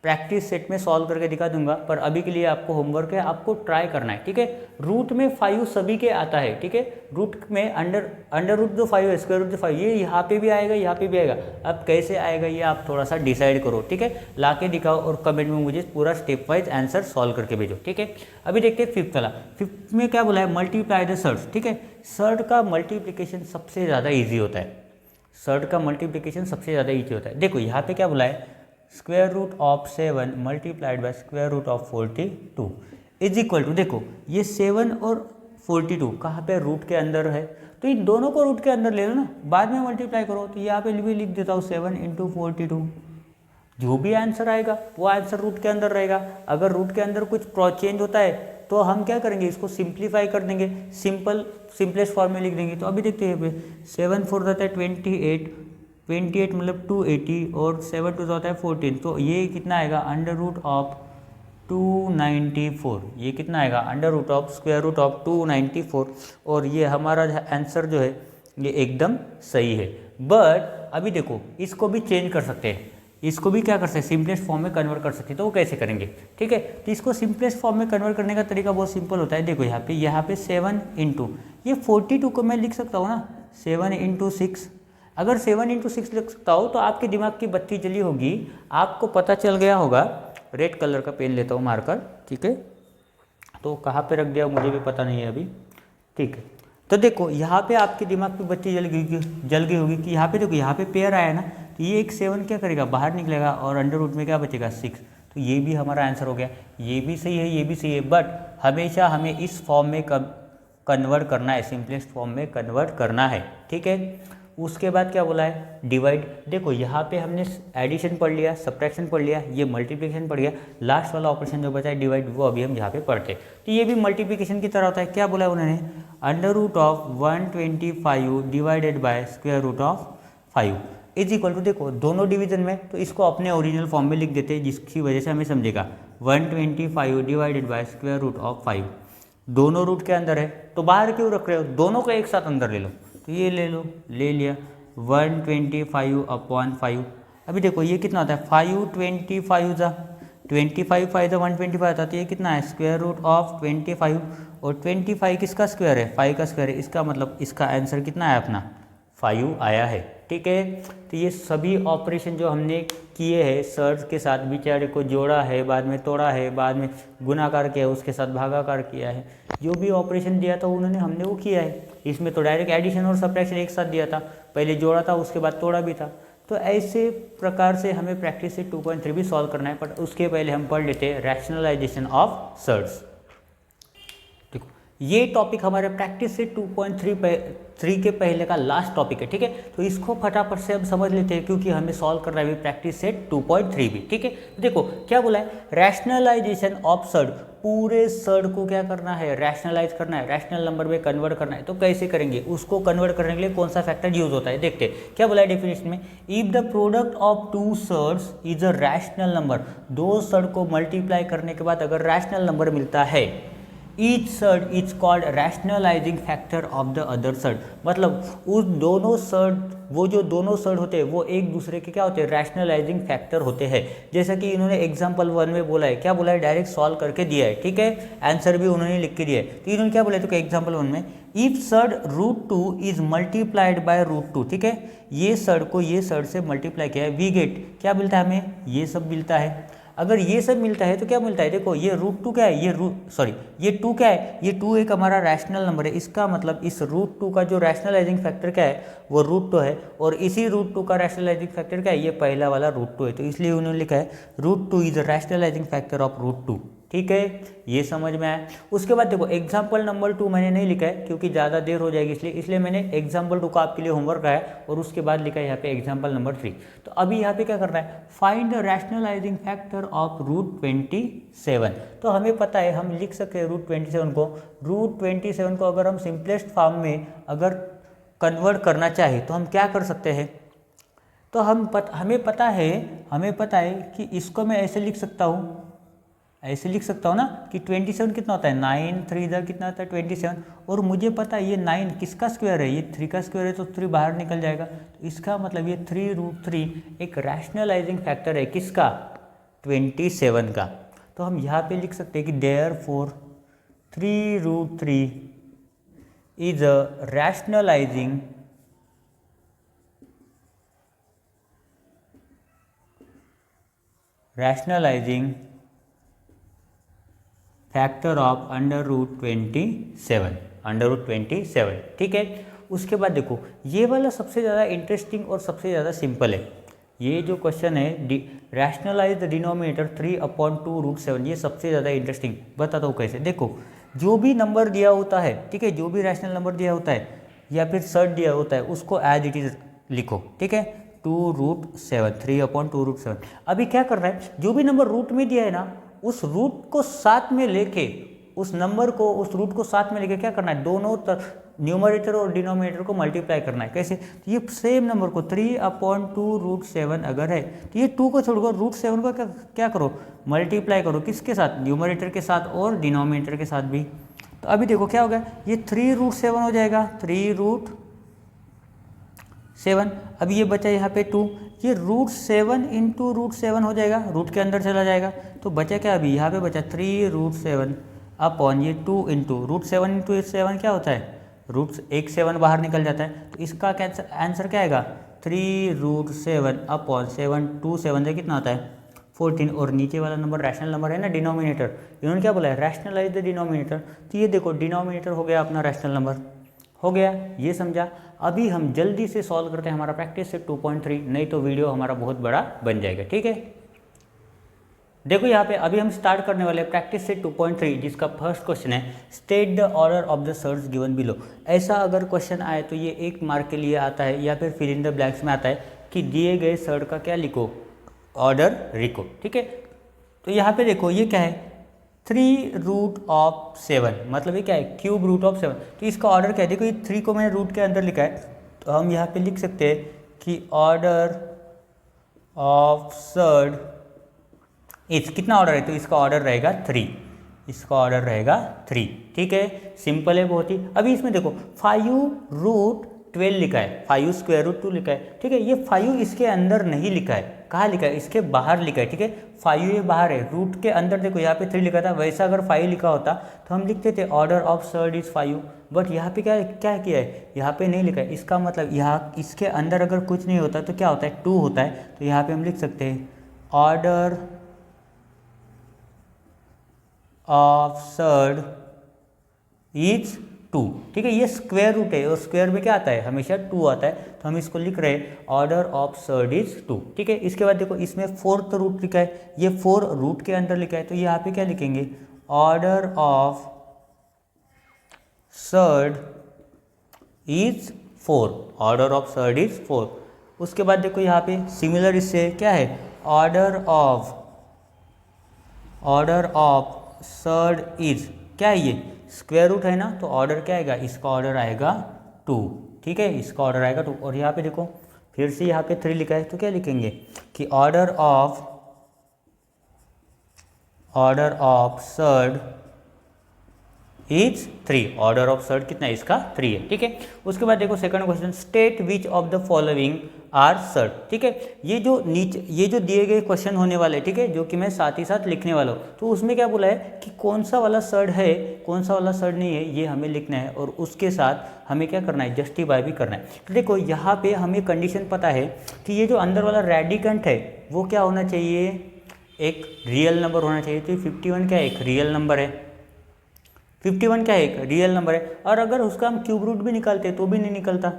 A: प्रैक्टिस सेट में सॉल्व करके दिखा दूंगा, पर अभी के लिए आपको होमवर्क है, आपको ट्राई करना है, ठीक है। रूट में 5 सभी के आता है, ठीक है। रूट में अंडर रूट जो 5 है, स्क्वायर रूट जो 5, ये यहाँ पे भी आएगा, यहाँ पे भी आएगा। अब कैसे आएगा ये आप थोड़ा सा डिसाइड करो, ठीक है। ला के दिखाओ और कमेंट में मुझे पूरा स्टेप वाइज आंसर सॉल्व करके भेजो, ठीक है। अभी देखते हैं फिफ्थ वाला। फिफ्थ में क्या बोला है, मल्टीप्लाई द सर्ट, ठीक है। सर्ट का मल्टीप्लीकेशन सबसे ज़्यादा ईजी होता है, सर्ट का मल्टीप्लीकेशन सबसे ज़्यादा ईजी होता है। देखो यहाँ पे क्या बोला है, square root of 7 multiplied by square root of 42 is equal to, देखो ये 7 और 42 कहाँ पे रूट के अंदर है, तो इन दोनों को रूट के अंदर ले लो ना, बाद में मल्टीप्लाई करो। तो यहाँ पे भी लिख देता हूँ 7 × 42, जो भी आंसर आएगा वो आंसर रूट के अंदर रहेगा। अगर रूट के अंदर कुछ चेंज होता है तो हम क्या करेंगे, इसको सिंप्लीफाई कर देंगे, सिंपलेस्ट फॉर्म में लिख देंगे। तो अभी देखते हैं 7 4 जाता है 28 मतलब 280 और 7 2 होता है 14, तो ये कितना आएगा √294। ये कितना आएगा स्क्वायर रूट ऑफ 294, और ये हमारा आंसर जो है ये एकदम सही है। बट अभी देखो इसको भी चेंज कर सकते हैं, इसको भी क्या कर सकते हैं सिंपलेस्ट फॉर्म में कन्वर्ट कर सकते हैं। तो वो कैसे करेंगे, ठीक है। तो इसको सिंपलेस्ट फॉर्म में कन्वर्ट करने का तरीका बहुत सिंपल होता है। देखो यहाँ पे 7 इंटू ये 42 को मैं लिख सकता हूँ ना 7 × 6। अगर 7 × 6 लिख सकता हो तो आपके दिमाग की बत्ती जली होगी, आपको पता चल गया होगा। रेड कलर का पेन लेता हूँ मार्कर, ठीक है। तो कहाँ पे रख दिया मुझे भी पता नहीं है अभी, ठीक है। तो देखो यहाँ पे आपके दिमाग की बत्ती जल गई होगी कि यहाँ पे देखो यहाँ पे पेयर आया ना, तो ये एक 7 क्या करेगा बाहर निकलेगा और अंडर रूट में क्या बचेगा 6। तो ये भी हमारा आंसर हो गया, ये भी सही है, ये भी सही है। बट हमेशा हमें इस फॉर्म में कन्वर्ट करना है, सिंपलेस्ट फॉर्म में कन्वर्ट करना है, ठीक है। उसके बाद क्या बोला है डिवाइड। देखो यहाँ पे हमने एडिशन पढ़ लिया, सब्ट्रैक्शन पढ़ लिया, ये मल्टीप्लिकेशन पढ़ लिया, लास्ट वाला ऑपरेशन जो बचा है डिवाइड, वो अभी हम यहाँ पे पढ़ते हैं। तो ये भी मल्टीप्लिकेशन की तरह होता है। क्या बोला है उन्होंने, √125 divided by square root of 5। Is equal to, देखो दोनों डिवीजन में तो इसको अपने ओरिजिनल फॉर्म में लिख देते हैं, जिसकी वजह से हमें समझेगा 125 divided by square root of 5, दोनों रूट के अंदर है तो बाहर क्यों रख रहे हो, दोनों को एक साथ अंदर ले लो, तो ये ले लो, ले लिया 125/5। अभी देखो ये कितना होता है 5 25 5 ज़ा 125 आता है, तो ये कितना है स्क्वायर रूट ऑफ 25, और 25 किसका स्क्वायर है 5 का स्क्वायर है, इसका मतलब इसका आंसर कितना है अपना 5 आया है। ठीक है, तो ये सभी ऑपरेशन जो हमने किए हैं सर्च के साथ, बेचारे को जोड़ा है, बाद में तोड़ा है, बाद में गुणाकार किया, उसके साथ भागाकार किया है, जो भी ऑपरेशन दिया था उन्होंने हमने वो किया है। इसमें तो डायरेक्ट एडिशन और सब्ट्रैक्शन एक साथ दिया था, पहले जोड़ा था उसके बाद तोड़ा भी था। तो ऐसे प्रकार से हमें प्रैक्टिस से 2.3 भी सॉल्व करना है, बट उसके पहले हम पढ़ लेते हैं रैशनलाइजेशन ऑफ सर्ट्स। देखो ये टॉपिक हमारे प्रैक्टिस से 2.3 के पहले का लास्ट टॉपिक है। ठीक है, तो इसको फटाफट से हम समझ लेते हैं, क्योंकि हमें सॉल्व करना है प्रैक्टिस से 2.3 भी। ठीक है, देखो क्या बोला है, रैशनलाइजेशन ऑफ सर्ट, पूरे सर्ट को क्या करना है रैशनलाइज करना है, रैशनल नंबर में कन्वर्ट करना है। तो कैसे करेंगे, उसको कन्वर्ट करने के लिए कौन सा फैक्टर यूज होता है देखते हैं। क्या बोला है डेफिनेशन में, if the product of two surds is a rational number, दो सर्ट को मल्टीप्लाई करने के बाद अगर रैशनल नंबर मिलता है, each surd is called rationalising factor of the other surd, मतलब उस दोनों सर्ट, वो जो दोनों सर्ट होते हैं वो एक दूसरे के क्या होते हैं रैशनलाइजिंग फैक्टर होते हैं। जैसा कि इन्होंने एग्जांपल 1 में बोला है, क्या बोला है डायरेक्ट सॉल्व करके दिया है। ठीक है, आंसर भी उन्होंने लिख के दिया है। तो इन्होंने क्या बोला है, तो एग्जांपल 1 में if surd √2 is multiplied by √2, ठीक है, ये सर्ट को ये सर्ट से मल्टीप्लाई किया है, वी गेट क्या मिलता है हमें, ये सब मिलता है। अगर ये सब मिलता है तो क्या मिलता है, देखो ये √2 क्या है, ये 2 क्या है, ये 2 एक हमारा रैशनल नंबर है, इसका मतलब इस √2 का जो रैशनलाइजिंग फैक्टर क्या है वो √2 है, और इसी √2 का रैशनलाइजिंग फैक्टर क्या है, ये पहला वाला √2 है, तो इसलिए उन्होंने लिखा है √2 is the rationalising factor of √2। ठीक है, ये समझ में आया। उसके बाद देखो एग्जाम्पल नंबर 2 मैंने नहीं लिखा है क्योंकि ज़्यादा देर हो जाएगी, इसलिए मैंने एग्जाम्पल 2 का आपके लिए होमवर्क है और उसके बाद लिखा है यहाँ पे एग्जाम्पल नंबर 3। तो अभी यहाँ पे क्या करना है, find the rationalising factor of √27। तो हमें पता है, हम लिख सकते हैं √27 को अगर हम सिंपलेस्ट फॉर्म में अगर कन्वर्ट करना चाहे तो हम क्या कर सकते हैं, तो हमें पता है कि इसको मैं ऐसे लिख सकता हूँ, ऐसे लिख सकता हूँ ना कि 27 कितना होता है 9 3 ज़ा कितना होता है 27, और मुझे पता है ये 9 किसका स्क्वायर है, ये 3 का स्क्वायर है, तो 3 बाहर निकल जाएगा। तो इसका मतलब ये 3√3 एक रैशनलाइजिंग फैक्टर है किसका 27 का। तो हम यहाँ पे लिख सकते हैं कि therefore 3√3 is a rationalising factor of √27। ठीक है, उसके बाद देखो ये वाला सबसे ज़्यादा इंटरेस्टिंग और सबसे ज़्यादा सिंपल है। ये जो क्वेश्चन है रैशनलाइज द डिनोमिनेटर 3/2√7, ये सबसे ज़्यादा इंटरेस्टिंग, बताता हूँ कैसे। देखो जो भी नंबर दिया होता है, ठीक है, जो भी रैशनल नंबर दिया होता है या फिर सर्ट दिया होता है उसको एज इट इज़ लिखो। ठीक है, 2√7 3/2√7। अभी क्या करना है, जो भी नंबर रूट में दिया है ना उस रूट को साथ में लेके, उस नंबर को उस रूट को साथ में लेके क्या करना है, दोनों न्यूमरेटर और डिनोमिनेटर को मल्टीप्लाई करना है। कैसे, तो ये सेम नंबर को 3/2√7 अगर है तो ये 2 को छोड़कर √7 को क्या करो मल्टीप्लाई करो, किसके साथ, न्यूमरेटर के साथ और डिनोमिनेटर के साथ भी। तो अभी देखो क्या होगा, ये 3√7 हो जाएगा 3√7। अभी ये बचा यहाँ पे 2, ये √7 इंटू √7 हो जाएगा, रूट के अंदर चला जाएगा, तो बचा क्या अभी यहाँ पे बचा 3√7 अपॉन ये 2 इंटू √7 इंटू 7 क्या होता है एक 7 बाहर निकल जाता है, तो इसका आंसर क्या आएगा 3√7 अपॉन 7, 2 7 से कितना होता है 14, और नीचे वाला नंबर रैशनल नंबर है ना डिनोमिनेटर, इन्होंने क्या बोला है रैशनलाइज द डिनोमिनेटर। तो ये देखो डिनोमिनेटर हो गया अपना रैशनल नंबर, हो गया, ये समझा। अभी हम जल्दी से सॉल्व करते हैं हमारा प्रैक्टिस से 2.3, नहीं तो वीडियो हमारा बहुत बड़ा बन जाएगा। ठीक है, देखो यहाँ पे अभी हम स्टार्ट करने वाले हैं प्रैक्टिस से 2.3, जिसका फर्स्ट क्वेश्चन है state the order of the surds given below. ऐसा अगर क्वेश्चन आए तो ये 1 मार्क के लिए आता है, या फिर फिल इन द ब्लैंक्स में आता है कि दिए गए सर्ट का क्या लिखो, ऑर्डर लिखो। ठीक है, तो यहाँ पे देखो ये क्या है 3√7, मतलब ये क्या है क्यूब रूट ऑफ 7। तो इसका ऑर्डर क्या है, देखो ये 3 को मैंने रूट के अंदर लिखा है, तो हम यहाँ पे लिख सकते हैं कि ऑर्डर ऑफ सर्ड इज, कितना ऑर्डर है, तो इसका ऑर्डर रहेगा 3, इसका ऑर्डर रहेगा 3। ठीक है, सिंपल है बहुत ही। अभी इसमें देखो 5√12 लिखा है, 5√2 लिखा है। ठीक है, ये 5 इसके अंदर नहीं लिखा है, कहाँ लिखा है, इसके बाहर लिखा है। ठीक है, 5 ये बाहर है, रूट के अंदर देखो यहाँ पे 3 लिखा था, वैसा अगर 5 लिखा होता तो हम लिखते थे order of surd is 5, but यहाँ पे क्या क्या किया है, यहाँ पे नहीं लिखा है। इसका मतलब यहाँ इसके अंदर अगर कुछ नहीं होता तो क्या होता है, 2 होता है। तो यहाँ पे हम लिख सकते हैं ऑर्डर ऑफ सर्ड इज 2। ठीक है, ये स्क्वायर रूट है और स्क्वायर में क्या आता है, हमेशा 2 आता है, तो हम इसको लिख रहे हैं ऑर्डर ऑफ सर्ड इज 2। ठीक है, इसके बाद देखो इसमें 4th रूट लिखा है, ये 4 रूट के अंदर लिखा है, तो यहाँ पे क्या लिखेंगे, order of surd is 4, order of surd is 4। उसके बाद देखो यहाँ पे सिमिलर इससे क्या है, ऑर्डर ऑफ सर्ड इज, क्या है ये स्क्वायर रूट है ना, तो ऑर्डर क्या आएगा, इसका ऑर्डर आएगा 2। ठीक है, इसका ऑर्डर आएगा 2। और यहाँ पे देखो फिर से यहाँ पे 3 लिखा है, तो क्या लिखेंगे कि order of surd is 3, order of surd कितना है, इसका 3 है। ठीक है, उसके बाद देखो second question, state which of the following are surd. ठीक है, ये जो दिए गए क्वेश्चन होने वाले, ठीक है, जो कि मैं साथ ही साथ लिखने वाला हूँ, तो उसमें क्या बोला है कि कौन सा वाला सर्ड है, कौन सा वाला सर्ड नहीं है, ये हमें लिखना है और उसके साथ हमें क्या करना है, जस्टिफाई भी करना है। तो देखो यहाँ पे हमें कंडीशन पता है कि ये जो अंदर वाला रेडिकेंट है वो क्या होना चाहिए, एक रियल नंबर होना चाहिए। तो 51 क्या है, एक रियल नंबर है, 51 क्या है, एक रियल नंबर है। और अगर उसका हम क्यूब रूट भी निकालते तो भी नहीं निकलता,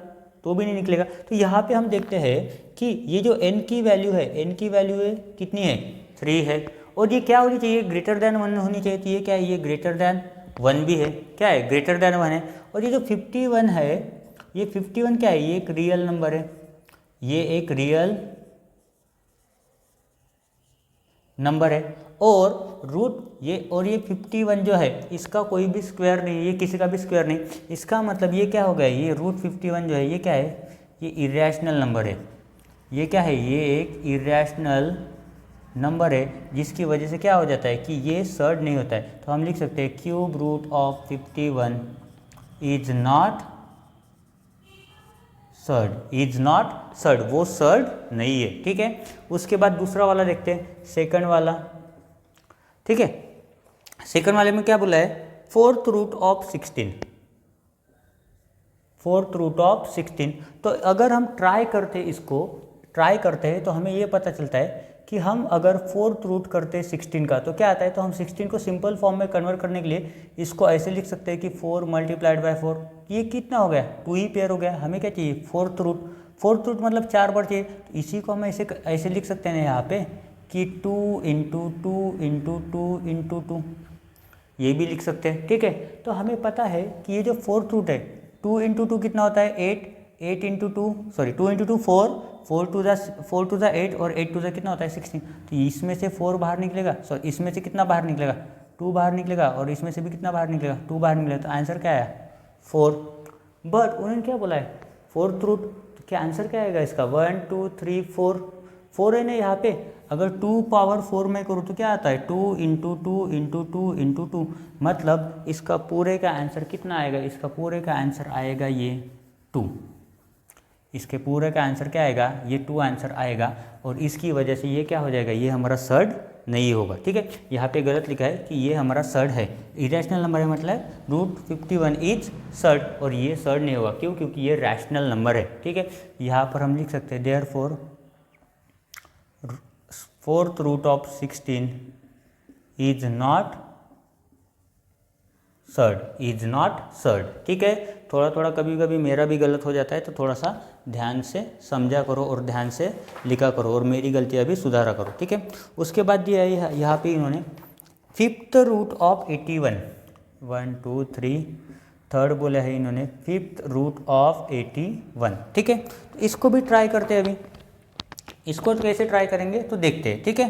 A: तो भी नहीं निकलेगा। तो यहाँ पे हम देखते हैं कि ये जो n की वैल्यू है, कितनी है, 3 है, और ये क्या होनी चाहिए, ग्रेटर देन 1 होनी चाहिए। तो ये क्या है, ये ग्रेटर देन 1 भी है, क्या है, ग्रेटर देन 1 है। और ये जो 51 है, ये 51 क्या है, ये एक रियल नंबर है, ये एक रियल नंबर है। और रूट ये 51 जो है इसका कोई भी स्क्वायर नहीं, ये किसी का भी स्क्वायर नहीं। इसका मतलब ये क्या हो गया, ये रूट 51 जो है ये क्या है, ये इरेशनल नंबर है। ये क्या है, ये एक इरेशनल नंबर है, जिसकी वजह से क्या हो जाता है कि ये सर्ड नहीं होता है। तो हम लिख सकते हैं cube root of 51 is not surd, वो सर्ड नहीं है। ठीक है, उसके बाद दूसरा वाला देखते हैं, सेकंड वाला। ठीक है, सेकंड वाले में क्या बोला है, 4th रूट ऑफ 16। तो अगर हम ट्राई करते हैं तो हमें ये पता चलता है कि हम अगर 4th रूट करते हैं 16 का तो क्या आता है। तो हम 16 को सिंपल फॉर्म में कन्वर्ट करने के लिए इसको ऐसे लिख सकते हैं कि 4 × 4, ये कितना हो गया, 2 ही पेयर हो गया। हमें क्या चाहिए, 4th रूट मतलब 4 बार चाहिए। तो इसी को हम ऐसे लिख सकते हैं यहाँ पे कि 2 × 2 × 2 × 2, ये भी लिख सकते हैं। ठीक है, तो हमें पता है कि ये जो 4th रूट है, 2 × 2 कितना होता है, 8 × 2 4, 4 टू द 8 और 8 टू द कितना होता है, 16। तो इसमें से 4 बाहर निकलेगा, इसमें से कितना बाहर निकलेगा, 2 बाहर निकलेगा, और इसमें से भी कितना बाहर निकलेगा, 2 बाहर निकलेगा। तो आंसर क्या आया, 4। बट उन्होंने क्या बोला है, 4th रूट, तो क्या आंसर क्या आएगा इसका, 1 2 3 4 है ना यहाँ पे। अगर 2 पावर 4 में करूँ तो क्या आता है, 2 × 2 × 2 × 2, मतलब इसका पूरे का आंसर कितना आएगा, इसका पूरे का आंसर आएगा ये 2। इसके पूरे का आंसर क्या आएगा, ये 2 आंसर आएगा। और इसकी वजह से ये क्या हो जाएगा, ये हमारा सर्ड नहीं होगा। ठीक है, यहाँ पे गलत लिखा है कि ये हमारा सर्ड है, इरेशनल नंबर है, मतलब रूट 51 इज सर्ड, और ये सर्ड नहीं होगा। क्यों, क्योंकि ये रैशनल नंबर है। ठीक है, यहाँ पर हम लिख सकते हैं therefore 4th root of 16 is not surd. ठीक है, थोड़ा कभी कभी मेरा भी गलत हो जाता है, तो थोड़ा सा ध्यान से समझा करो और ध्यान से लिखा करो, और मेरी गलतियाँ भी सुधारा करो। ठीक है, उसके बाद दिया है यहाँ पे इन्होंने 5th रूट ऑफ 81, 1 2 3, थर्ड बोला है इन्होंने 5th रूट ऑफ 81। ठीक है, तो इसको भी ट्राई करते हैं। अभी इसको कैसे ट्राई करेंगे तो देखते हैं। ठीक है,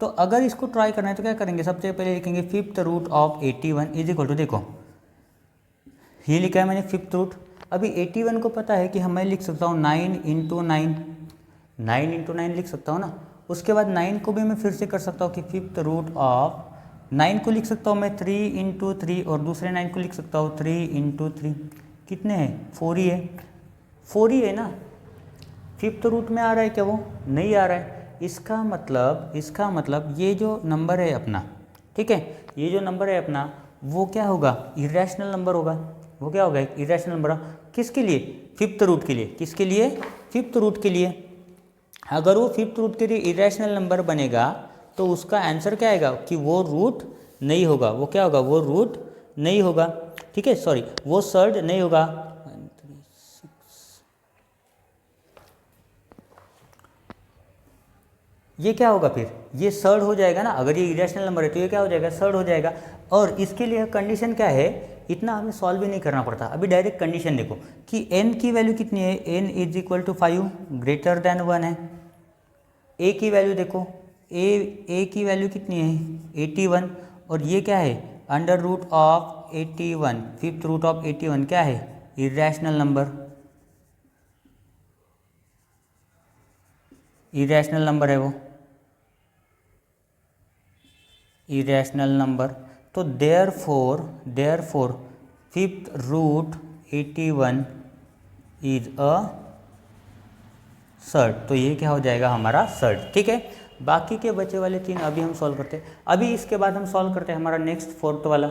A: तो अगर इसको ट्राई करना है तो क्या करेंगे, सबसे पहले लिखेंगे 5th root of 81 is equal to, देखो ये लिखा है मैंने 5th रूट, अभी 81 को पता है कि मैं लिख सकता हूँ 9 इंटू 9, 9 इंटू 9 लिख सकता हूँ ना। उसके बाद 9 को भी मैं फिर से कर सकता हूँ कि फिफ्थ रूट ऑफ 9 को लिख सकता हूँ मैं 3 इंटू 3, और दूसरे 9 को लिख सकता हूँ 3 इंटू 3। कितने हैं? 4 ही है, 4 ही है ना। फिफ्थ रूट में आ रहा है क्या? वो नहीं आ रहा है। इसका मतलब ये जो नंबर है अपना, ठीक है, ये जो नंबर है अपना वो क्या होगा? इरेशनल नंबर होगा। वो क्या होगा? Irrational number. किसके लिए? फिफ्थ रूट के लिए। किसके लिए? फिफ्थ रूट के लिए। अगर वो फिफ्थ रूट के लिए इरेशनल नंबर बनेगा तो उसका आंसर क्या आएगा? कि वो रूट नहीं होगा। वो क्या होगा? वो रूट नहीं होगा, ठीक है, सॉरी, वो सर्ड नहीं होगा। ये क्या होगा फिर? ये सर्ड हो जाएगा ना। अगर ये इरेशनल नंबर है तो ये क्या हो जाएगा? सर्ड हो जाएगा। और इसके लिए कंडीशन क्या है? इतना हमें सॉल्व भी नहीं करना पड़ता। अभी डायरेक्ट कंडीशन देखो कि n की वैल्यू कितनी है? n is equal to 5 greater than 1 है। a की वैल्यू देखो, a की वैल्यू कितनी है? 81। और ये क्या है? Under root of 81, fifth root of 81 क्या है? Irrational number. इरेशनल नंबर है वो, इरेशनल नंबर। तो therefore fifth root 81 is a surd. तो ये क्या हो जाएगा? हमारा सर्ड, ठीक है। बाकी के बचे वाले 3 अभी हम सॉल्व करते हैं। अभी इसके बाद हम सॉल्व करते हैं हमारा नेक्स्ट फोर्थ वाला,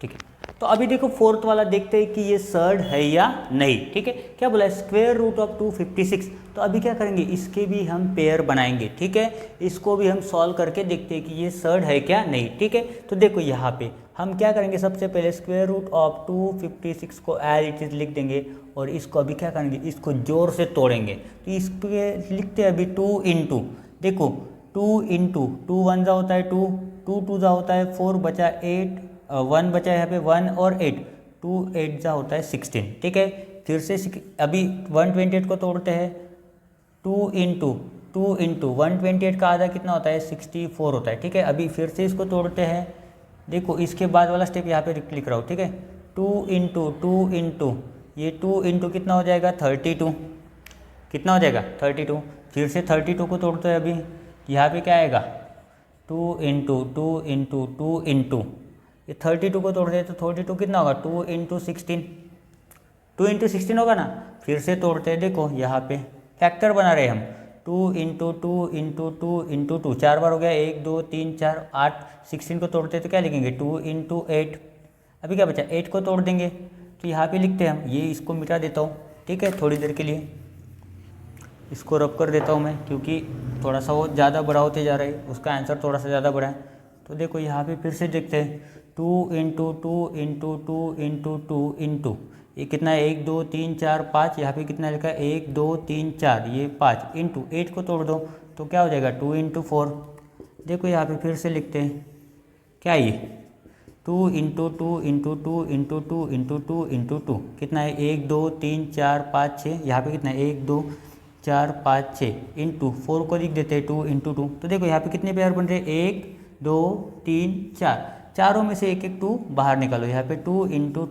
A: ठीक है। तो अभी देखो फोर्थ वाला देखते हैं कि ये सर्ड है या नहीं, ठीक है। क्या बोला है? Square root of 256। तो अभी क्या करेंगे? इसके भी हम पेयर बनाएंगे, ठीक है। इसको भी हम सॉल्व करके देखते हैं कि ये सर्ड है क्या नहीं, ठीक है। तो देखो यहाँ पे हम क्या करेंगे? सबसे पहले स्क्वायर रूट ऑफ 256 को एज इट इज लिख देंगे, और इसको अभी क्या करेंगे? इसको जोर से तोड़ेंगे। तो इस पे लिखते हैं अभी 2 इंटू, देखो 2 इंटू 2 1 जा होता है 2, 2 2 जा होता है 4, बचा 8, 1 बचा है यहाँ पे 1 और 8, 2 8 जा होता है 16, ठीक है। फिर से अभी 128 को तोड़ते हैं। 2 इंटू 128 का आधा कितना होता है? 64 होता है, ठीक है। अभी फिर से इसको तोड़ते हैं। देखो इसके बाद वाला स्टेप यहाँ पे लिख रहा हूँ, ठीक है। 2 इंटू ये 2 इंटू कितना हो जाएगा? 32। कितना हो जाएगा? 32। फिर से 32 को तोड़ते हैं। अभी यहाँ पे क्या आएगा? 2 इंटू ये 32 को तोड़ते हैं तो 32 कितना होगा? 2 इंटू 16, 2 इंटू 16 होगा ना। फिर से तोड़ते हैं। देखो यहाँ पे फैक्टर बना रहे हम। 2 इंटू 2 4 बार हो गया, 1 2 3 4 8। 16 को तोड़ते हैं तो क्या लिखेंगे? 2 इंटू 8। अभी क्या बचा? 8 को तोड़ देंगे तो यहाँ पे लिखते हैं हम। ये इसको मिटा देता हूँ, ठीक है, थोड़ी देर के लिए इसको रब कर देता हूँ मैं, क्योंकि थोड़ा सा वो ज़्यादा बड़ा होते जा रहा है, उसका आंसर थोड़ा सा ज़्यादा बड़ा है। तो देखो यहाँ पे फिर से देखते हैं। 2 इंटू ये कितना है? 1 2 3 4 5। यहाँ पे कितना लिखा है? 1 2 3 4, ये 5 इंटू 8 को तोड़ दो तो क्या हो जाएगा? 2 इंटू 4। देखो यहाँ पे फिर से लिखते हैं। क्या ये? 2 इंटू 2 कितना है? 1 2 3 4 5 6। यहाँ पे कितना है? 1 2 4 5 6 इंटू 4 को लिख देते हैं 2 इंटू 2। तो देखो यहाँ पे कितने पेयर बन रहे हैं? 1 2 3 4, चारों में से एक एक 2 बाहर निकालो। यहाँ पे 2 इंटू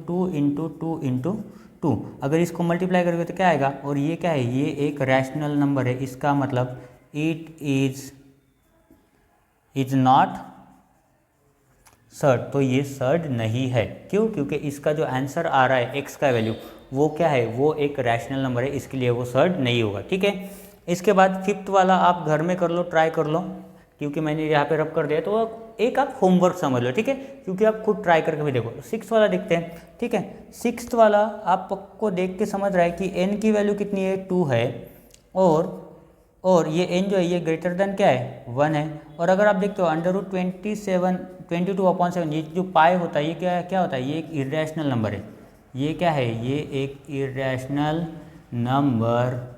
A: 2। अगर इसको मल्टीप्लाई करोगे तो क्या आएगा? और ये क्या है? ये एक रैशनल नंबर है। इसका मतलब इट इज नॉट सर्ड। तो ये सर्ड नहीं है। क्यों? क्योंकि इसका जो आंसर आ रहा है x का वैल्यू वो क्या है? वो एक रैशनल नंबर है, इसके लिए वो सर्ड नहीं होगा, ठीक है। इसके बाद फिफ्थ वाला आप घर में कर लो, ट्राई कर लो, क्योंकि मैंने यहाँ पे रब कर दिया तो एक आप होमवर्क समझ लो, ठीक है, क्योंकि आप खुद ट्राई करके भी देखो। सिक्स्थ वाला देखते हैं, ठीक है। सिक्स्थ वाला आपको देख के समझ रहा है कि n की वैल्यू कितनी है? 2 है, और ये n जो है ये ग्रेटर देन क्या है? 1 है। और अगर आप देखते हो अंडर रूट 22/7 ये जो पाई होता है ये क्या होता है? ये एक इरेशनल नंबर है। ये क्या है? ये एक इरेशनल नंबर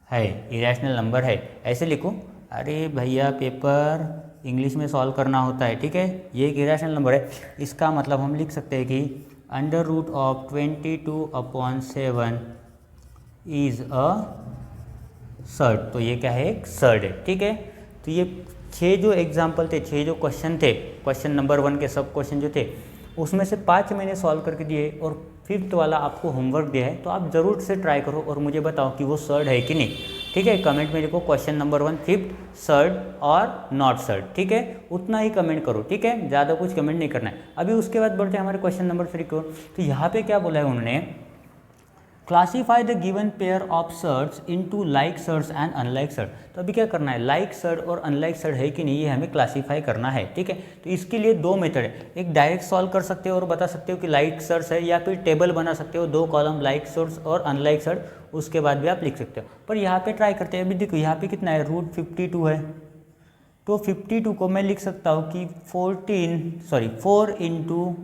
A: है, इरेशनल नंबर है। ऐसे लिखो। अरे भैया पेपर इंग्लिश में सॉल्व करना होता है, ठीक है। ये एक इरेशनल नंबर है। इसका मतलब हम लिख सकते हैं कि under root of 22/7 is a surd. तो ये क्या है? एक सर्ड है, ठीक है। तो ये 6 जो एग्जाम्पल थे, 6 जो क्वेश्चन थे, क्वेश्चन नंबर 1 के सब क्वेश्चन जो थे उसमें से 5 मैंने सॉल्व करके दिए और 5th वाला आपको होमवर्क दिया है, तो आप ज़रूर से ट्राई करो और मुझे बताओ कि वो सर्ड है कि नहीं। ठीक है, कमेंट में लिखो क्वेश्चन नंबर 1 5th सर्ड और नॉट सर्ड। ठीक है, उतना ही कमेंट करो। ठीक है, ज़्यादा कुछ कमेंट नहीं करना है। अभी उसके बाद बढ़ते हैं हमारे क्वेश्चन नंबर 3 को। तो यहाँ पे क्या बोला है उन्होंने, classify the given pair of surds into like surds and unlike surd. तो अभी क्या करना है, लाइक सर्ड और अनलाइक सर्ड है कि नहीं ये हमें क्लासीफाई करना है। ठीक है, तो इसके लिए 2 मेथड है, एक डायरेक्ट सॉल्व कर सकते हो और बता सकते हो कि लाइक सर्ड्स है, या फिर टेबल बना सकते हो 2 कॉलम लाइक सर्ड्स और अनलाइक सर्ड, उसके बाद भी आप लिख सकते हो। पर यहाँ पे ट्राई करते हैं। अभी देखो यहाँ पे कितना है, √52 है, तो 52 को मैं लिख सकता हूँ कि 4 इंटू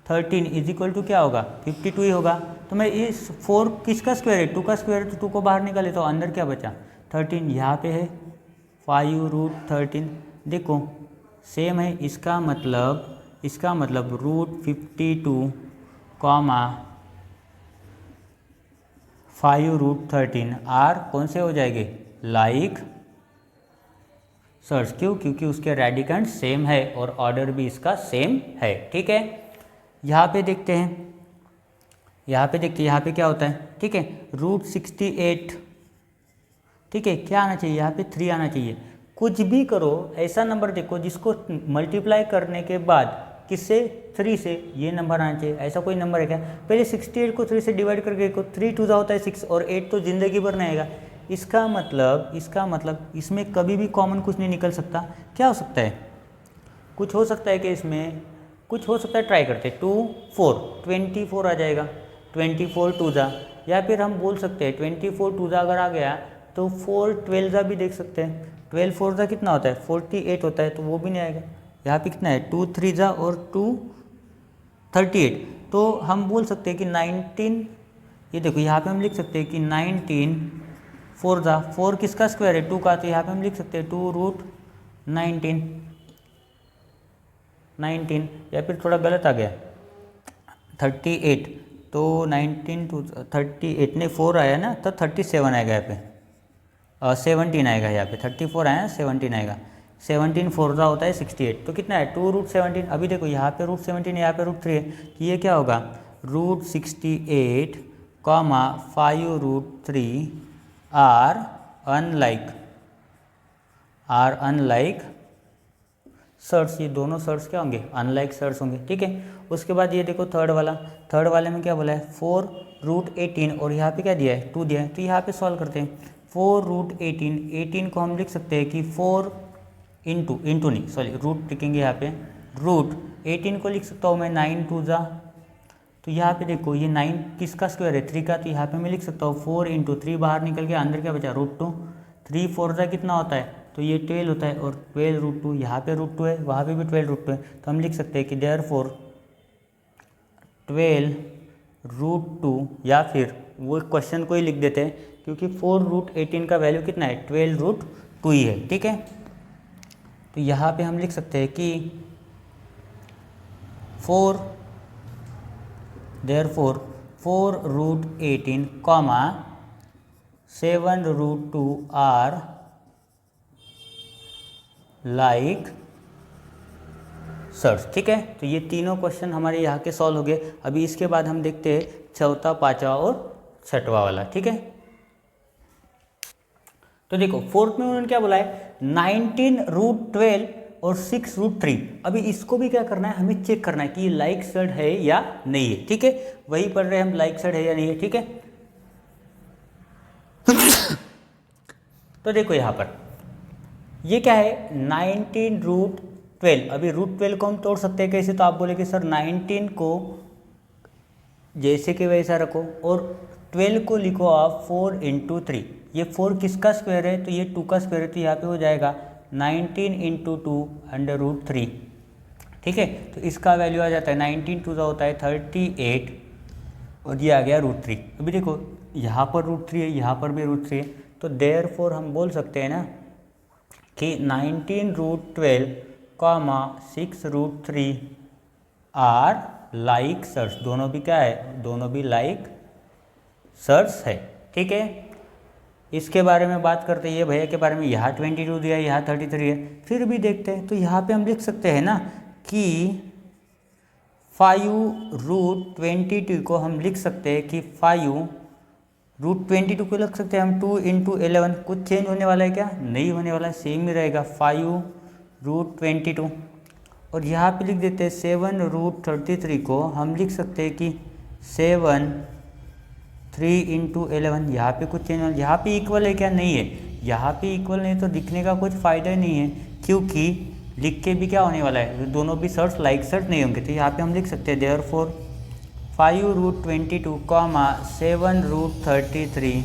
A: 13 इज इक्वल टू क्या होगा, 52 ही होगा। तो मैं इस 4 किसका स्क्वायर है, 2 का स्क्वायर है, तो 2 को बाहर निकाले तो अंदर क्या बचा 13, यहाँ पे है 5√13। देखो सेम है, इसका मतलब √52 कॉमा 5√13 आर कौन से हो जाएंगे, लाइक सर्च। क्यों, क्योंकि उसके रेडिकेंड सेम है और ऑर्डर भी इसका सेम है। ठीक है, यहाँ पे देखते हैं, यहाँ पे क्या होता है। ठीक है, √68। ठीक है, क्या आना चाहिए यहाँ पे, 3 आना चाहिए। कुछ भी करो, ऐसा नंबर देखो जिसको मल्टीप्लाई करने के बाद किससे, 3 से ये नंबर आना चाहिए। ऐसा कोई नंबर है क्या, पहले 68 को 3 से डिवाइड करके देखो, 3 2 होता है 6 और 8 तो ज़िंदगी भर नहीं आएगा। इसका मतलब इसमें कभी भी कॉमन कुछ नहीं निकल सकता। क्या हो सकता है, कुछ हो सकता है कि इसमें कुछ हो सकता है, ट्राई करते 2 4 24 आ जाएगा, 24 2 जा, या फिर हम बोल सकते हैं 24 2 जा अगर आ गया तो 4 12 जा भी देख सकते हैं। 12 4 जा कितना होता है, 48 होता है, तो वो भी नहीं आएगा। यहाँ पे कितना है, 2 3 जा और 2 38, तो हम बोल सकते हैं कि 19। ये देखो यहाँ पे हम लिख सकते हैं कि 19 4 जा, 4 किसका स्क्वायर है, 2 का, तो यहाँ पे हम लिख सकते हैं 2√19, या फिर थोड़ा गलत आ गया 38, तो 19 टू 38 ने 4 आया ना, तो 37 आएगा यहाँ पे, 17 आएगा यहाँ पे, 34 आया 17 आएगा, 17 4 का होता है 68, तो कितना है 2√17। अभी देखो यहाँ पे √17 यहाँ पे √3 है, तो ये क्या होगा √68 कॉमा 5√3 आर अनलाइक सर्ट्स। ये दोनों सर्ट्स क्या होंगे, अनलाइक सर्ट्स होंगे। ठीक है, उसके बाद ये देखो थर्ड वाले में क्या बोला है, 4√18 और यहाँ पे क्या दिया है, 2 दिया है, तो यहाँ पे सॉल्व करते हैं। 4√18 को हम लिख सकते हैं कि 4 इंटू नहीं, सॉरी रूट लिखेंगे यहाँ पे, √18 को लिख सकता हूँ मैं 9 2 जा, तो यहाँ पे देखो ये 9 किसका स्क्वायर है, 3 का, तो यहाँ पे मैं लिख सकता हूँ 4 इंटू 3 बाहर निकल के अंदर क्या बचा √2, 3 4 जा कितना होता है, तो ये 12 होता है, और 12√2 यहाँ पे √2 है, वहाँ पे भी 12√2 है, तो हम लिख सकते हैं कि देयरफॉर 12√2, या फिर वो क्वेश्चन को ही लिख देते हैं क्योंकि 4√18 का वैल्यू कितना है, 12√2 ही है। ठीक है, तो यहाँ पे हम लिख सकते हैं कि therefore 4√18 comma 7√2 are like search. ठीक है, तो ये तीनों क्वेश्चन हमारे यहाँ के सॉल्व हो गए। अभी इसके बाद हम देखते हैं चौथा, पांचवा और छठवा वाला। ठीक है, तो देखो फोर्थ में उन्होंने क्या बोला है, 19√12 और 6√3। अभी इसको भी क्या करना है, हमें चेक करना है कि ये लाइक सर्ड है या नहीं है। ठीक है, वही पढ़ रहे हैं हम, लाइक सर्ड है या नहीं है। ठीक है, तो देखो यहाँ पर ये क्या है, 19√12। अभी √12 को हम तोड़ सकते हैं कैसे, तो आप बोले कि सर 19 को जैसे कि वैसा रखो और 12 को लिखो आप 4 इंटू 3। ये 4 किसका स्क्वायर है, तो ये 2 का स्क्वायर है, तो यहाँ पे हो जाएगा 19 इंटू 2 √3। ठीक है, तो इसका वैल्यू आ जाता है 19 2 का होता है 38 और ये आ गया √3। अभी देखो यहाँ पर √3 है, यहाँ पर भी √3 है, तो देयरफॉर हम बोल सकते हैं ना कि 19√12 कॉमा 6√3 आर लाइक सर्च। दोनों भी क्या है, दोनों भी लाइक सर्च है। ठीक है, इसके बारे में बात करते हैं, ये भैया के बारे में, यहाँ 22 दिया है, यहाँ 33 है। फिर भी देखते हैं, तो यहाँ पे हम लिख सकते हैं ना कि 5√22 को हम लिख सकते हैं कि 5√22 को लिख सकते हैं हम 2 × 11। कुछ चेंज होने वाला है क्या? नहीं होने वाला है, सेम ही रहेगा 5√22। और यहाँ पे लिख देते हैं 7√33 को हम लिख सकते हैं कि 7 3 × 11। यहाँ पे कुछ चेंज, यहाँ पे इक्वल है क्या? नहीं है। यहाँ पे इक्वल नहीं तो लिखने का कुछ फ़ायदा ही नहीं है, क्योंकि लिख के भी क्या होने वाला है, दोनों भी सर्च लाइक सर्च नहीं होंगे। तो यहाँ पे हम लिख सकते हैं देयरफॉर 5√22, 7√33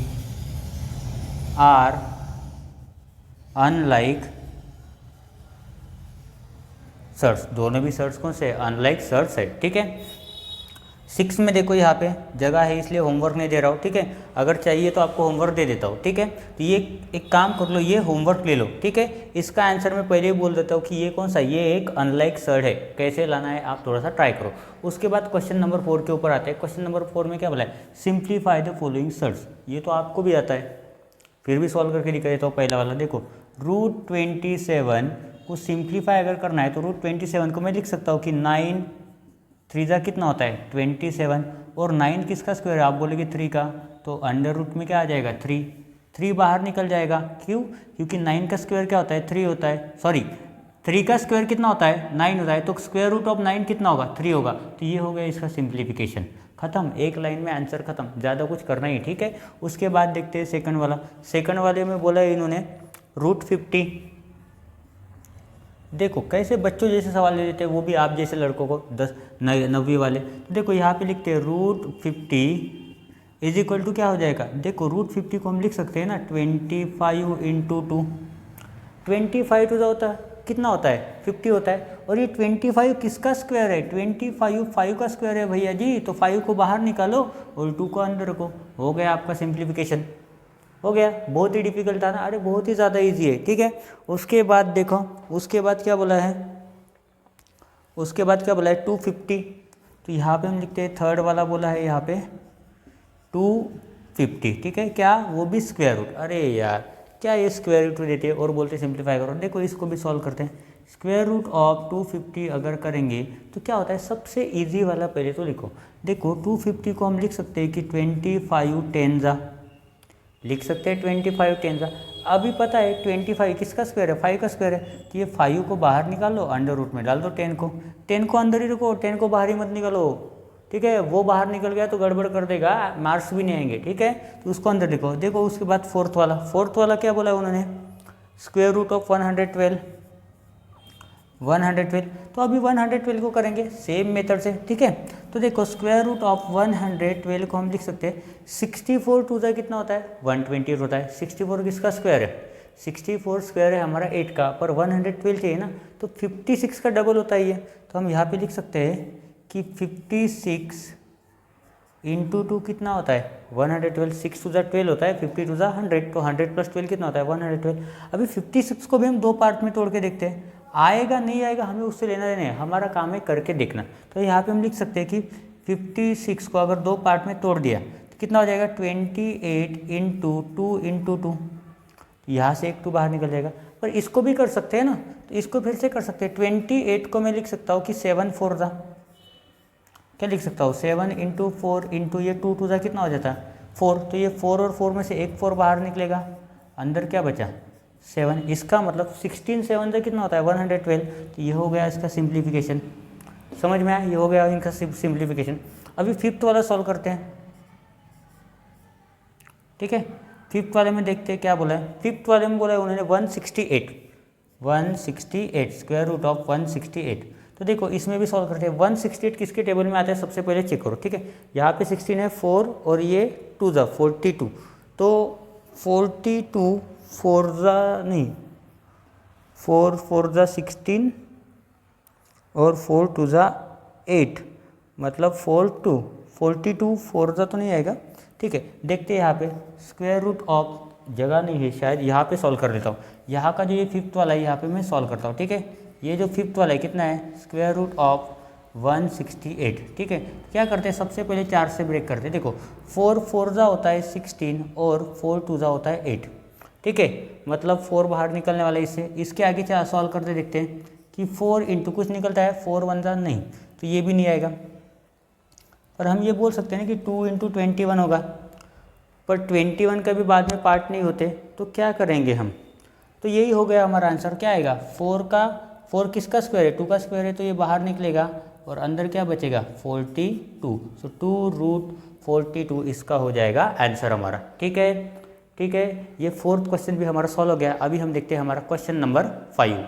A: आर अनलाइक सर्च। दोनों भी सर्च कौन से? अनलाइक सर्च है, ठीक है। 6 में देखो यहाँ पे जगह है इसलिए होमवर्क नहीं दे रहा हूँ, ठीक है। अगर चाहिए तो आपको होमवर्क दे देता हूँ, ठीक है। तो ये एक काम कर लो, ये होमवर्क ले लो, ठीक है। इसका आंसर मैं पहले ही बोल देता हूँ कि ये कौन सा, ये एक अनलाइक सर्च है। कैसे लाना है आप थोड़ा सा ट्राई करो। उसके बाद क्वेश्चन नंबर 4 के ऊपर आते हैं। क्वेश्चन नंबर 4 में क्या बोला है? Simplify the following search. ये तो आपको भी आता है, फिर भी सॉल्व करके दिखा देता हूँ। पहला वाला देखो, √27 को सिंप्लीफाई अगर करना है तो √27 को मैं लिख सकता हूँ कि 9 3 कितना होता है? 27। और 9 किसका स्क्वायर है? आप बोलेंगे 3 का, तो अंडर रूट में क्या आ जाएगा? 3 बाहर निकल जाएगा। क्यों? क्योंकि 9 का स्क्वायर क्या होता है? 3 होता है। सॉरी, 3 का स्क्वायर कितना होता है? 9 होता है। तो स्क्वायर रूट ऑफ 9 कितना होगा? 3 होगा। तो ये हो गया इसका सिंप्लीफिकेशन, खत्म। एक लाइन में आंसर खत्म, ज़्यादा कुछ करना ही, ठीक है। उसके बाद देखते हैं सेकंड वाला। सेकंड वाले में बोला है इन्होंने √50। देखो कैसे बच्चों जैसे सवाल ले लेते हैं, वो भी आप जैसे लड़कों को 9वीं वाले। तो देखो यहाँ पे लिखते हैं √50 इज इक्वल टू क्या हो जाएगा? देखो √50 को हम लिख सकते हैं ना 25 × 2। 25 टू होता है कितना होता है? 50 होता है। और ये 25 किसका स्क्वायर है? 25 5 का स्क्वायर है भैया जी। तो 5 को बाहर निकालो और 2 को अंदर रखो, हो गया आपका सिंप्लीफिकेशन। हो गया। बहुत ही डिफिकल्ट था ना? अरे बहुत ही ज़्यादा इजी है, ठीक है। उसके बाद देखो, उसके बाद क्या बोला है? उसके बाद क्या बोला है? 250। तो यहाँ पे हम लिखते हैं थर्ड वाला बोला है यहाँ पे 250, ठीक है। क्या? वो भी स्क्वायर रूट। अरे यार क्या ये स्क्वायर रूट देते हैं और बोलते सिंप्लीफाई करो। देखो इसको भी सॉल्व करते हैं। स्क्वायर रूट ऑफ 250 अगर करेंगे तो क्या होता है? सबसे ईजी वाला पहले तो लिखो। देखो 250 को हम लिख सकते हैं कि 25 10 लिख सकते हैं 25 10। अभी पता है 25 किसका स्क्वायर है? 5 का स्क्वायर है। तो ये 5 को बाहर निकालो, अंडर रूट में डाल दो 10 को। 10 को अंदर ही रखो, 10 को बाहर ही मत निकालो, ठीक है। वो बाहर निकल गया तो गड़बड़ कर देगा, मार्क्स भी नहीं आएंगे, ठीक है। तो उसको अंदर लिखो। देखो उसके बाद फोर्थ वाला क्या बोला उन्होंने? Square root of 112। तो अभी 112 को करेंगे सेम मेथड से, ठीक है। तो देखो स्क्वायर रूट ऑफ 112 को हम लिख सकते हैं 64 टू कितना होता है? 120 होता है। 64 किसका स्क्वायर है? 64 स्क्वायर है हमारा 8 का, पर 112 चाहिए ना, तो 56 का डबल होता है ये। तो हम यहाँ पे लिख सकते हैं कि 56 × 2 कितना होता है? 112। 6 × 12 होता है, 50 × 100, तो 100 + 12 कितना होता है? 112। अभी 56 को भी हम 2 पार्ट में तोड़ के देखते हैं, आएगा नहीं आएगा हमें उससे लेना देना है, हमारा काम है करके देखना। तो यहाँ पे हम लिख सकते हैं कि 56 को अगर 2 पार्ट में तोड़ दिया तो कितना हो जाएगा? 28 × 2 × 2। यहाँ से एक 2 बाहर निकल जाएगा। पर इसको भी कर सकते हैं ना, तो इसको फिर से कर सकते हैं। 28 को मैं लिख सकता हूँ कि 7 4 क्या लिख सकता हूँ? 7 × 4 × ये 2 2 कितना हो जाता है? 4। तो ये 4 और 4 में से एक 4 बाहर निकलेगा, अंदर क्या बचा? 7। इसका मतलब 16 7 से कितना होता है? 112। तो ये हो गया इसका सिंप्लीफिकेशन। समझ में आया? ये हो गया इनका सिंप्लीफिकेशन। अभी फिफ्थ वाला सॉल्व करते हैं, ठीक है। फिफ्थ वाले में देखते हैं क्या बोला है। फिफ्थ वाले में बोला है उन्होंने 168 स्क्वायर रूट ऑफ 168। तो देखो इसमें भी सॉल्व करते हैं। 168 किसके टेबल में आता है सबसे पहले चेक करो, ठीक है। यहाँ पे 16 है, 4 और ये 2 42। तो 42 4 नहीं, 4 4 16 और 4 2 8, मतलब 42 4 तो नहीं आएगा, ठीक है। देखते हैं यहाँ पे स्क्वायर रूट ऑफ, जगह नहीं है शायद, यहाँ पे सॉल्व कर देता हूँ। यहाँ का जो ये फिफ्थ वाला है यहाँ पे मैं सॉल्व करता हूँ, ठीक है। ये जो फिफ्थ वाला है कितना है? स्क्वायर रूट ऑफ 168, ठीक है। क्या करते हैं? सबसे पहले 4 से ब्रेक करते हैं। देखो 4 4 होता है 16 और 4 2 होता है 8, ठीक है। मतलब 4 बाहर निकलने वाला है इससे। इसके आगे क्या सॉल्व करते देखते हैं कि 4 × कुछ निकलता है, 4 1 नहीं, तो ये भी नहीं आएगा। पर हम ये बोल सकते हैं ना कि 2 × 21 होगा, पर 21 का भी बाद में पार्ट नहीं होते, तो क्या करेंगे हम? तो यही हो गया हमारा आंसर। क्या आएगा? 4 किसका स्क्वायर है? 2 का स्क्वायर है, तो ये बाहर निकलेगा और अंदर क्या बचेगा? 42। सो 2√42 इसका हो जाएगा आंसर हमारा। ठीक है, ठीक है। ये 4th क्वेश्चन भी हमारा सॉल्व हो गया। अभी हम देखते हैं हमारा क्वेश्चन नंबर 5।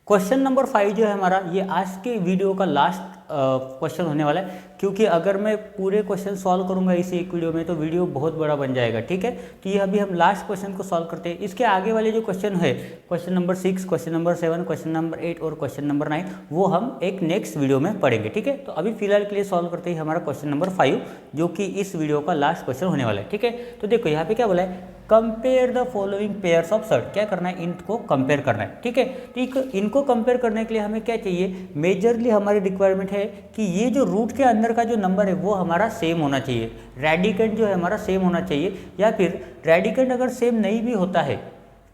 A: क्वेश्चन नंबर 5 जो है हमारा, ये आज के वीडियो का लास्ट क्वेश्चन होने वाला है, क्योंकि अगर मैं पूरे क्वेश्चन सॉल्व करूंगा इसी एक वीडियो में तो वीडियो बहुत बड़ा बन जाएगा। ठीक है, तो ये अभी हम लास्ट क्वेश्चन को सॉल्व करते हैं। इसके आगे वाले जो क्वेश्चन है, question number 6, question number 7, question number 8 और क्वेश्चन नंबर 9, वो हम एक नेक्स्ट वीडियो में पढ़ेंगे। ठीक है, तो अभी फिलहाल के लिए सॉल्व करते हैं हमारा क्वेश्चन नंबर 5, जो कि इस वीडियो का लास्ट क्वेश्चन होने वाला है। ठीक है, तो देखो यहाँ पे क्या बोला है, compare the following pairs of shirt. क्या करना है? इनको कंपेयर करना है। ठीक है, तो इनको कंपेयर करने के लिए हमें क्या चाहिए? मेजरली हमारी रिक्वायरमेंट है कि ये जो रूट के अंदर का जो नंबर है वो हमारा सेम होना चाहिए, रेडिकेंड जो है हमारा सेम होना चाहिए, या फिर रेडिकेंड अगर सेम नहीं भी होता है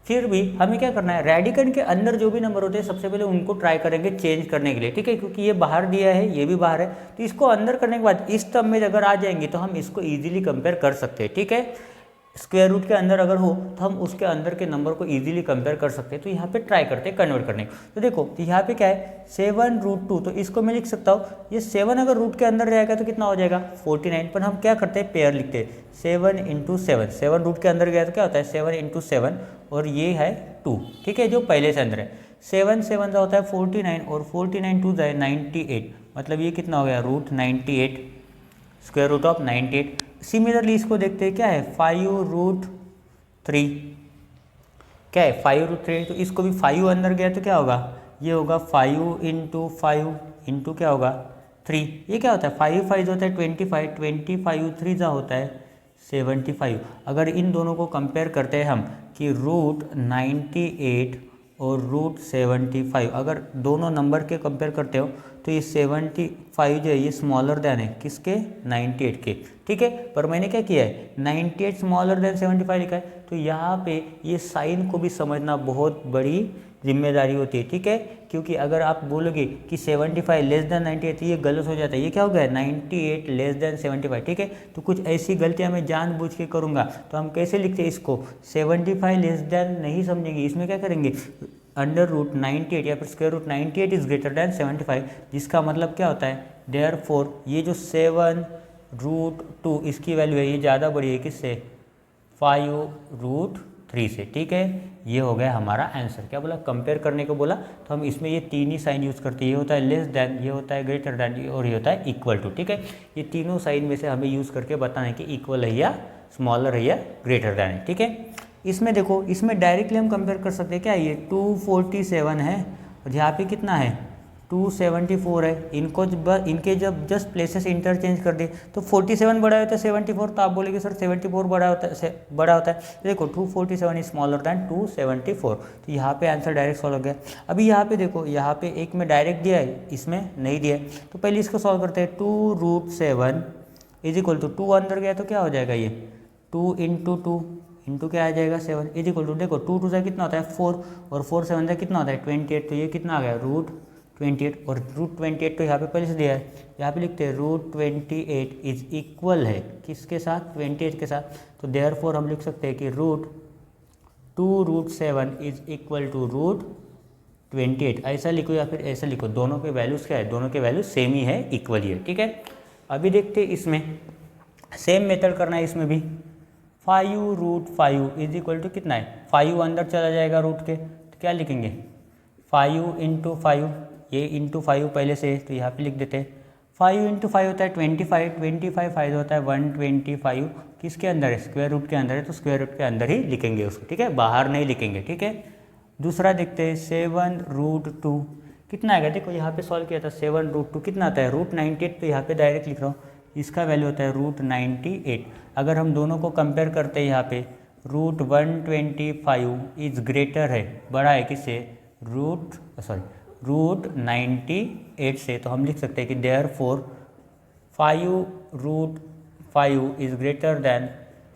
A: फिर भी हमें क्या करना है? रेडिकेंड के अंदर जो भी नंबर होते हैं सबसे पहले उनको ट्राई करेंगे चेंज करने के लिए। ठीक है, क्योंकि ये बाहर दिया है, ये भी बाहर है, तो इसको अंदर करने के बाद इस टर्म में अगर आ जाएंगे तो हम इसको ईजिली कंपेयर कर सकते हैं। ठीक है, स्क्वायर रूट के अंदर अगर हो तो हम उसके अंदर के नंबर को इजीली कंपेयर कर सकते हैं। तो यहाँ पे ट्राई करते हैं कन्वर्ट करने। तो देखो, तो यहाँ पे क्या है? 7√2, तो इसको मैं लिख सकता हूँ, ये 7 अगर रूट के अंदर रहेगा तो कितना हो जाएगा? 49। पर हम क्या करते हैं? पेयर लिखते हैं, 7 × 7। 7 रूट के अंदर गया तो क्या होता है? 7 × 7, और ये है 2। ठीक है, जो पहले से अंदर है। 7 7 का होता है 49, और 49 2 जाए 98, मतलब ये कितना हो गया? √98, स्क्वायर रूट ऑफ 98। सिमिलरली इसको देखते हैं, क्या है? 5√3। क्या है? 5√3, तो इसको भी 5 अंदर गया तो क्या होगा? ये होगा 5 × 5 इंटू क्या होगा? 3। ये क्या होता है? 5 5 होता है 25, 25 3 जा होता है 75। अगर इन दोनों को कंपेयर करते हैं हम कि √98 और √75, अगर दोनों नंबर के कंपेयर करते हो तो ये 75 जो है ये स्मॉलर देन है किसके? 98 के। ठीक है, पर मैंने क्या किया है? 98 स्मॉलर देन 75 लिखा है, तो यहाँ पे ये साइन को भी समझना बहुत बड़ी जिम्मेदारी होती है। ठीक है, क्योंकि अगर आप बोलोगे कि 75 लेस देन 98 तो ये गलत हो जाता है। ये क्या हो गया? 98 लेस देन 75। ठीक है, तो कुछ ऐसी गलतियाँ मैं जानबूझ के करूँगा, तो हम कैसे लिखते हैं इसको? 75 लेस देन नहीं समझेंगे, इसमें क्या करेंगे? √98 या फिर square root 98 is greater than 75, जिसका मतलब क्या होता है? देयरफॉर ये जो 7√2 इसकी वैल्यू है ये ज़्यादा बड़ी है किससे? 5√3 से। ठीक है, ये हो गया हमारा आंसर। क्या बोला? कंपेयर करने को बोला, तो हम इसमें ये 3 ही साइन यूज़ करते हैं। ये होता है लेस देन, ये होता है ग्रेटर देन, और ये होता है इक्वल टू। ठीक है, ये तीनों साइन में से हमें यूज़ करके बताना है कि इक्वल है या स्मॉलर है या ग्रेटर देन है। ठीक है, इसमें देखो, इसमें डायरेक्टली हम कंपेयर कर सकते हैं। क्या ये 247 है और यहाँ पे कितना है? 274 है। इनके जब जस्ट प्लेसेस इंटरचेंज कर दिए तो 47 बड़ा होता है 74, तो आप बोलेंगे सर 74 बड़ा होता है। तो देखो 247 इज स्मॉलर दैन 274, तो यहाँ पे आंसर डायरेक्ट सॉल्व हो गया। अभी यहाँ पे देखो, यहाँ पे एक में डायरेक्ट दिया है, इसमें नहीं दिया है, तो पहले इसको सॉल्व करते हैं। 2√7 इज इक्वल टू 2 अंदर गया तो क्या हो जाएगा? ये 2 × 2 इंटू क्या आ जाएगा? 7 इज इक्वल टू, देखो 2 2 से कितना होता है? 4, और 4 7 से कितना होता है? 28, तो ये कितना आ गया? √28, और √28 तो यहाँ पे पहले से दिया है, यहाँ पे लिखते हैं √28 इज इक्वल है किसके साथ? 28 के साथ। तो देयरफॉर हम लिख सकते हैं कि √2√7 इज इक्वल टू √28। ऐसा लिखो या फिर ऐसा लिखो, दोनों के वैल्यूज़ क्या है? दोनों के वैल्यूज सेम ही है, इक्वल ही है। ठीक है, अभी देखते हैं इसमें सेम मेथड करना है। इसमें भी 5√5 इज इक्वल टू कितना है? 5 अंदर चला जाएगा रूट के, तो क्या लिखेंगे? 5 × 5, ये इंटू 5 पहले से, तो यहाँ पे लिख देते हैं। 5 × 5 होता है 25, 25 5 होता है 125, किसके अंदर है? स्क्वायर रूट के अंदर है, तो स्क्वायर रूट के अंदर ही लिखेंगे उसको। ठीक है, बाहर नहीं लिखेंगे। ठीक है, दूसरा देखते हैं 7√2 कितना आएगा? देखो यहाँ पे सॉल्व किया था, 7√2 कितना आता है? √98, तो यहाँ पे डायरेक्ट लिख रहा हूँ, इसका वैल्यू होता है √98। अगर हम दोनों को कंपेयर करते हैं यहाँ पे, √125 इज ग्रेटर है, बड़ा है किससे? √98 से, तो हम लिख सकते हैं कि देयरफॉर 5√5 इज ग्रेटर देन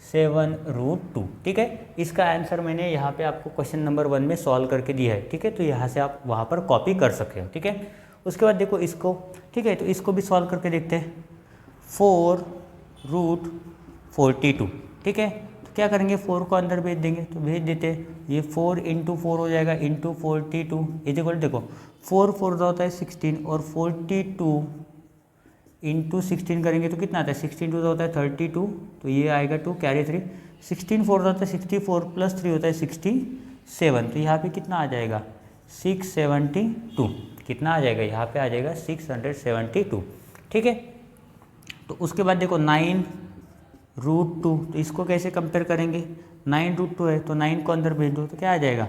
A: 7√2। ठीक है, इसका आंसर मैंने यहाँ पे आपको क्वेश्चन नंबर 1 में सॉल्व करके दिया है। ठीक है, तो यहाँ से आप वहाँ पर कॉपी कर सकते हो। ठीक है, उसके बाद देखो इसको, ठीक है, तो इसको भी सॉल्व करके देखते हैं। 4√42, ठीक है, तो क्या करेंगे 4 को अंदर भेज देंगे, तो भेज देते हैं, ये 4 × 4 हो जाएगा इंटू 42 इज इक्वल, देखो 4 4 होता है 16 और 42 इंटू 16 करेंगे तो कितना आता है, 16 2 होता है 32, तो ये आएगा 2 कैरी 3, 16 4 होता है 64 प्लस 3 होता है 67, तो यहाँ पे कितना आ जाएगा 672, कितना आ जाएगा यहाँ पे आ जाएगा 672, ठीक है। तो उसके बाद देखो 9√2, तो इसको कैसे कंपेयर करेंगे, 9√2 है तो 9 को अंदर भेज दो तो क्या आ जाएगा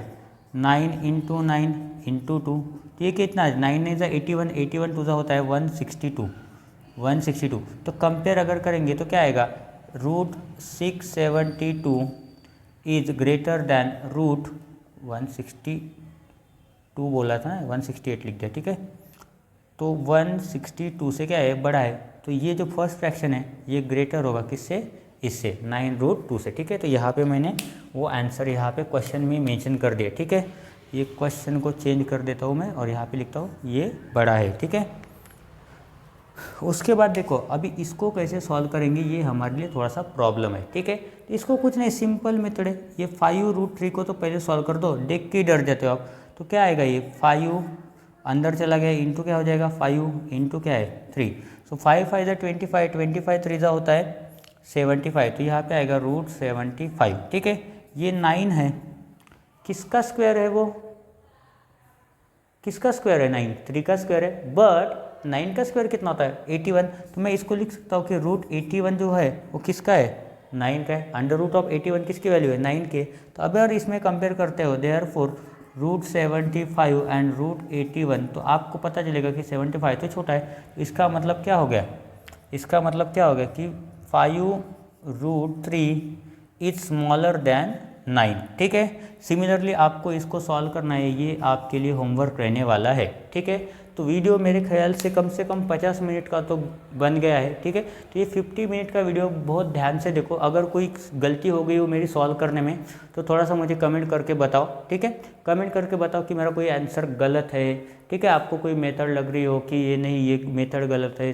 A: 9 × 9 × 2, तो ये कितना है 9 9 81, 81 2 होता है 162, तो कंपेयर अगर करेंगे तो क्या आएगा √672 इज ग्रेटर दैन √162 बोला था ना, 168 लिख दिया, ठीक है, तो 162 से क्या है बड़ा है, तो ये जो फर्स्ट फ्रैक्शन है ये ग्रेटर होगा किससे, इससे 9√2 से, ठीक है। तो यहाँ पे मैंने वो आंसर यहाँ पे क्वेश्चन में मेंशन कर दिया, ठीक है। ये क्वेश्चन को चेंज कर देता हूँ मैं और यहाँ पे लिखता हूँ ये बड़ा है, ठीक है। उसके बाद देखो अभी इसको कैसे सॉल्व करेंगे, ये हमारे लिए थोड़ा सा प्रॉब्लम है, ठीक है। तो इसको कुछ नहीं, सिंपल मेथड है, ये 5√3 को तो पहले सॉल्व कर दो, देख के डर जाते हो आप, तो क्या आएगा ये 5 अंदर चला गया इंटू क्या हो जाएगा 5 इंटू क्या है 3, सो 5 5 25, 25 3 होता है 75, तो यहाँ पे आएगा √75, ठीक है। ये 9 है, किसका स्क्वायर है, वो किसका स्क्वायर है 9, 3 का स्क्वायर है, बट 9 का स्क्वायर कितना होता है 81, तो मैं इसको लिख सकता हूँ कि √81 जो है वो किसका है 9 का है, √81 किसकी वैल्यू है 9 के, तो अब यार इसमें कंपेयर करते हो देयरफॉर √75 एंड √81, तो आपको पता चलेगा कि 75 तो छोटा है, इसका मतलब क्या हो गया, इसका मतलब क्या हो गया कि 5√3 इज स्मॉलर दैन 9, ठीक है। सिमिलरली आपको इसको सॉल्व करना है, ये आपके लिए होमवर्क रहने वाला है, ठीक है। तो वीडियो मेरे ख्याल से कम 50 मिनट का तो बन गया है, ठीक है। तो ये 50 मिनट का वीडियो बहुत ध्यान से देखो, अगर कोई गलती हो गई हो मेरी सॉल्व करने में तो थोड़ा सा मुझे कमेंट करके बताओ, ठीक है। कमेंट करके बताओ कि मेरा कोई आंसर गलत है, ठीक है, आपको कोई मेथड लग रही हो कि ये नहीं ये मेथड गलत है,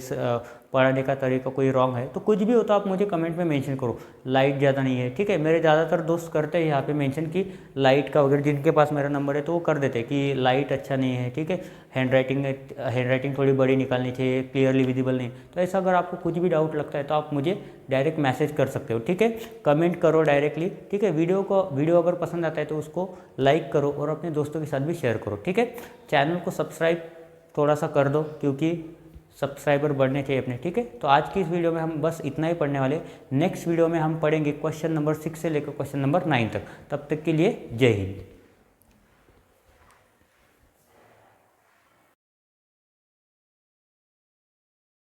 A: पढ़ाने का तरीका कोई रॉन्ग है, तो कुछ भी हो तो आप मुझे कमेंट में मेंशन करो। लाइट ज़्यादा नहीं है, ठीक है, मेरे ज़्यादातर दोस्त करते हैं यहाँ पे मेंशन कि लाइट का वगैरह, जिनके पास मेरा नंबर है तो वो कर देते हैं कि लाइट अच्छा नहीं है, ठीक है, हैंडराइटिंग थोड़ी बड़ी निकालनी चाहिए, क्लियरली विजिबल नहीं, तो ऐसा अगर आपको कुछ भी डाउट लगता है तो आप मुझे डायरेक्ट मैसेज कर सकते हो, ठीक है, कमेंट करो डायरेक्टली, ठीक है। वीडियो अगर पसंद आता है तो उसको लाइक करो और अपने दोस्तों के साथ भी शेयर करो, ठीक है। चैनल को सब्सक्राइब थोड़ा सा कर दो क्योंकि सब्सक्राइबर बढ़ने चाहिए अपने, ठीक है। तो आज की इस वीडियो में हम बस इतना ही पढ़ने वाले, नेक्स्ट वीडियो में हम पढ़ेंगे क्वेश्चन नंबर 6 से लेकर क्वेश्चन नंबर 9 तक। तब तक के लिए जय हिंद।